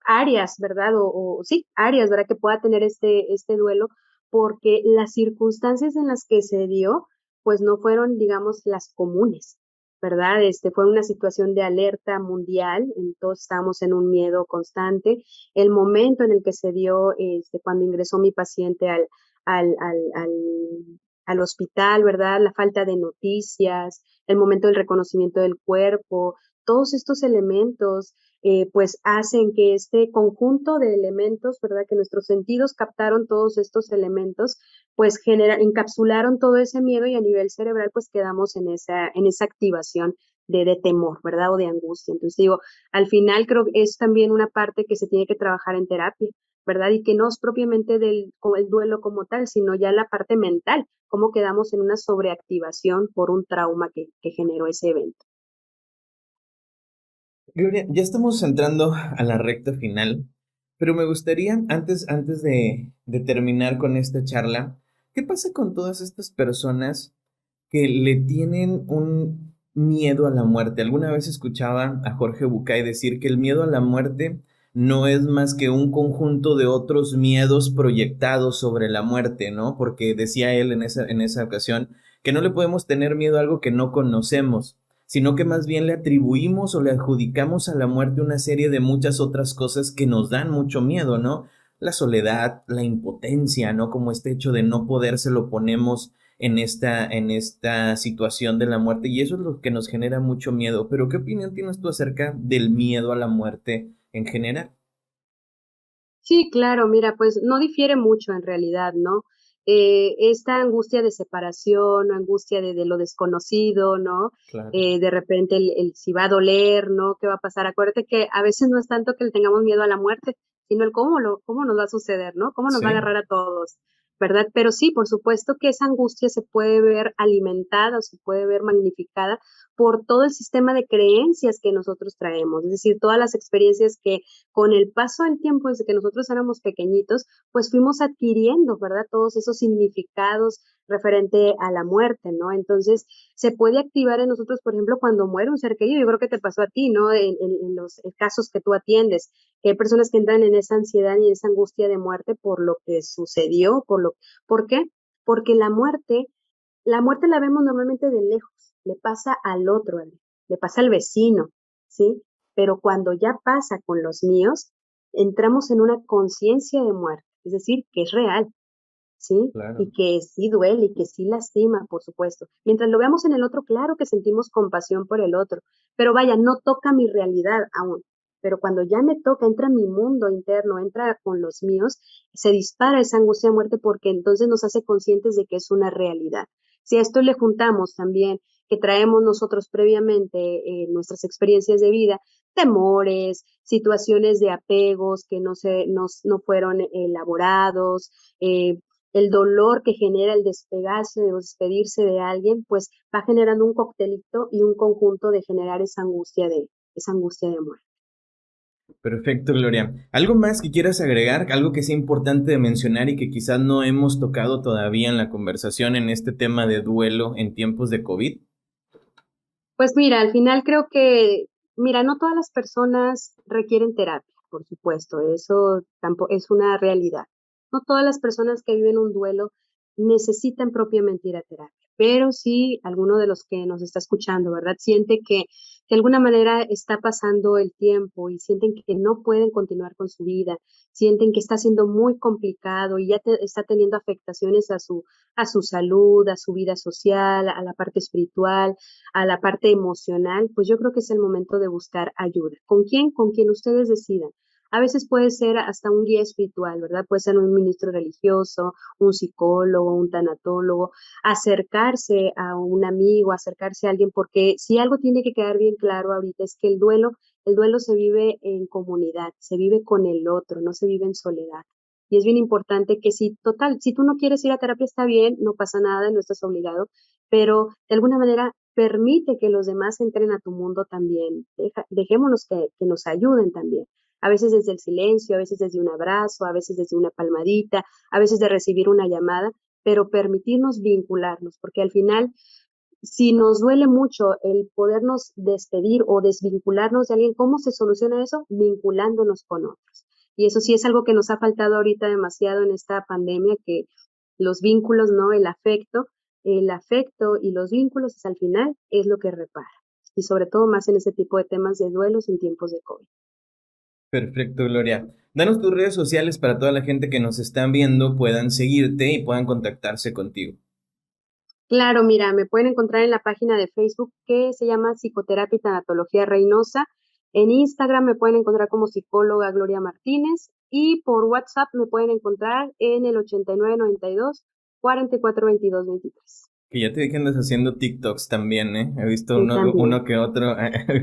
áreas, ¿verdad? O sí, áreas, ¿verdad? Que pueda tener este duelo, porque las circunstancias en las que se dio, pues no fueron, digamos, las comunes, ¿verdad? Fue una situación de alerta mundial, todos estábamos en un miedo constante. El momento en el que se dio, cuando ingresó mi paciente al, al, al, al hospital, ¿verdad? La falta de noticias, el momento del reconocimiento del cuerpo, todos estos elementos pues hacen que este conjunto de elementos, ¿verdad? Que nuestros sentidos captaron todos estos elementos, pues encapsularon todo ese miedo y a nivel cerebral pues quedamos en esa activación de temor, ¿verdad? O de angustia. Entonces digo, al final creo que es también una parte que se tiene que trabajar en terapia, ¿verdad? Y que no es propiamente el duelo como tal, sino ya la parte mental, cómo quedamos en una sobreactivación por un trauma que generó ese evento. Gloria, ya estamos entrando a la recta final, pero me gustaría, antes de terminar con esta charla, ¿qué pasa con todas estas personas que le tienen un miedo a la muerte? Alguna vez escuchaba a Jorge Bucay decir que el miedo a la muerte no es más que un conjunto de otros miedos proyectados sobre la muerte, ¿no? Porque decía él en esa ocasión que no le podemos tener miedo a algo que no conocemos, sino que más bien le atribuimos o le adjudicamos a la muerte una serie de muchas otras cosas que nos dan mucho miedo, ¿no? La soledad, la impotencia, ¿no? Como este hecho de no poder se lo ponemos en esta situación de la muerte y eso es lo que nos genera mucho miedo. Pero ¿qué opinión tienes tú acerca del miedo a la muerte en general? Sí, claro, mira, pues no difiere mucho en realidad, ¿no? Esta angustia de separación, angustia de lo desconocido, ¿no? Claro. De repente si va a doler, ¿no? ¿Qué va a pasar? Acuérdate que a veces no es tanto que le tengamos miedo a la muerte, sino el cómo nos va a suceder, ¿no? Cómo nos va a Sí. agarrar a todos, ¿verdad? Pero sí, por supuesto que esa angustia se puede ver alimentada o se puede ver magnificada por todo el sistema de creencias que nosotros traemos, es decir, todas las experiencias que con el paso del tiempo, desde que nosotros éramos pequeñitos, pues fuimos adquiriendo, ¿verdad? Todos esos significados referente a la muerte, ¿no? Entonces, se puede activar en nosotros, por ejemplo, cuando muere un ser querido. Yo creo que te pasó a ti, ¿no? En los casos que tú atiendes, que hay personas que entran en esa ansiedad y esa angustia de muerte por lo que sucedió, ¿por qué? Porque la muerte la vemos normalmente de lejos, le pasa al otro, le pasa al vecino, ¿sí? Pero cuando ya pasa con los míos, entramos en una conciencia de muerte, es decir, que es real, ¿sí? Claro. Y que sí duele y que sí lastima, por supuesto. Mientras lo veamos en el otro, claro que sentimos compasión por el otro, pero vaya, no toca mi realidad aún. Pero cuando ya me toca, entra mi mundo interno, entra con los míos, se dispara esa angustia de muerte porque entonces nos hace conscientes de que es una realidad. Si a esto le juntamos también que traemos nosotros previamente nuestras experiencias de vida, temores, situaciones de apegos que no fueron elaborados, el dolor que genera el despegarse o despedirse de alguien, pues va generando un coctelito y un conjunto de generar esa angustia de muerte. Perfecto, Gloria. ¿Algo más que quieras agregar? Algo que sea importante de mencionar y que quizás no hemos tocado todavía en la conversación en este tema de duelo en tiempos de COVID. Pues mira, al final creo que, mira, no todas las personas requieren terapia, por supuesto, eso tampoco es una realidad. No todas las personas que viven un duelo necesitan propiamente ir a terapia, pero sí alguno de los que nos está escuchando, ¿verdad? Siente que de alguna manera está pasando el tiempo y sienten que no pueden continuar con su vida, sienten que está siendo muy complicado y ya está teniendo afectaciones a su salud, a su vida social, a la parte espiritual, a la parte emocional, pues yo creo que es el momento de buscar ayuda. ¿Con quién? Con quien ustedes decidan. A veces puede ser hasta un guía espiritual, ¿verdad? Puede ser un ministro religioso, un psicólogo, un tanatólogo, acercarse a un amigo, acercarse a alguien, porque si algo tiene que quedar bien claro ahorita es que el duelo se vive en comunidad, se vive con el otro, no se vive en soledad. Y es bien importante que si tú no quieres ir a terapia está bien, no pasa nada, no estás obligado, pero de alguna manera permite que los demás entren a tu mundo también. Dejémonos que nos ayuden también. A veces desde el silencio, a veces desde un abrazo, a veces desde una palmadita, a veces de recibir una llamada, pero permitirnos vincularnos, porque al final, si nos duele mucho el podernos despedir o desvincularnos de alguien, ¿cómo se soluciona eso? Vinculándonos con otros. Y eso sí es algo que nos ha faltado ahorita demasiado en esta pandemia, que los vínculos, ¿no? El afecto y los vínculos al final es lo que repara. Y sobre todo más en ese tipo de temas de duelos en tiempos de COVID. Perfecto, Gloria. Danos tus redes sociales para toda la gente que nos están viendo puedan seguirte y puedan contactarse contigo. Claro, mira, me pueden encontrar en la página de Facebook que se llama Psicoterapia y Tanatología Reynosa. En Instagram me pueden encontrar como psicóloga Gloria Martínez y por WhatsApp me pueden encontrar en el 8992 4422 23. Que ya te vi que andas haciendo TikToks también, ¿eh? He visto Sí, también. uno que otro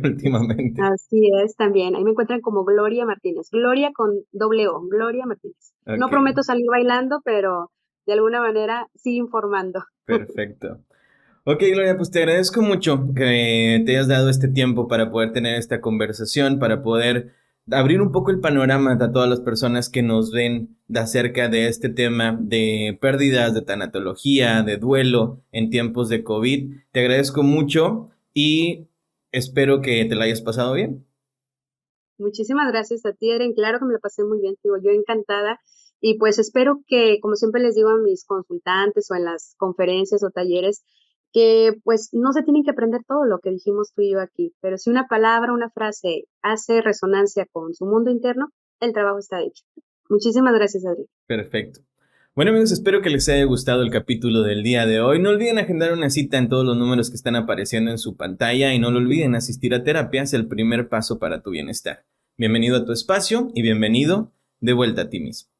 últimamente. Así es, también. Ahí me encuentran como Gloria Martínez. Gloria con doble O, Gloria Martínez. No Ok, prometo salir bailando, pero de alguna manera sí informando. perfecto. Ok, Gloria, pues te agradezco mucho que te hayas dado este tiempo para poder tener esta conversación, para poder abrir un poco el panorama a todas las personas que nos ven de acerca de este tema de pérdidas, de tanatología, de duelo en tiempos de COVID. Te agradezco mucho y espero que te la hayas pasado bien. Muchísimas gracias a ti, Eren. Claro que me la pasé muy bien, digo, yo encantada. Y pues espero que, como siempre les digo a mis consultantes o en las conferencias o talleres, que pues no se tienen que aprender todo lo que dijimos tú y yo aquí, pero si una palabra, una frase hace resonancia con su mundo interno, el trabajo está hecho. Muchísimas gracias, Adri. Perfecto. Bueno amigos, espero que les haya gustado el capítulo del día de hoy. No olviden agendar una cita en todos los números que están apareciendo en su pantalla y no lo olviden, asistir a terapia es el primer paso para tu bienestar. Bienvenido a tu espacio y bienvenido de vuelta a ti mismo.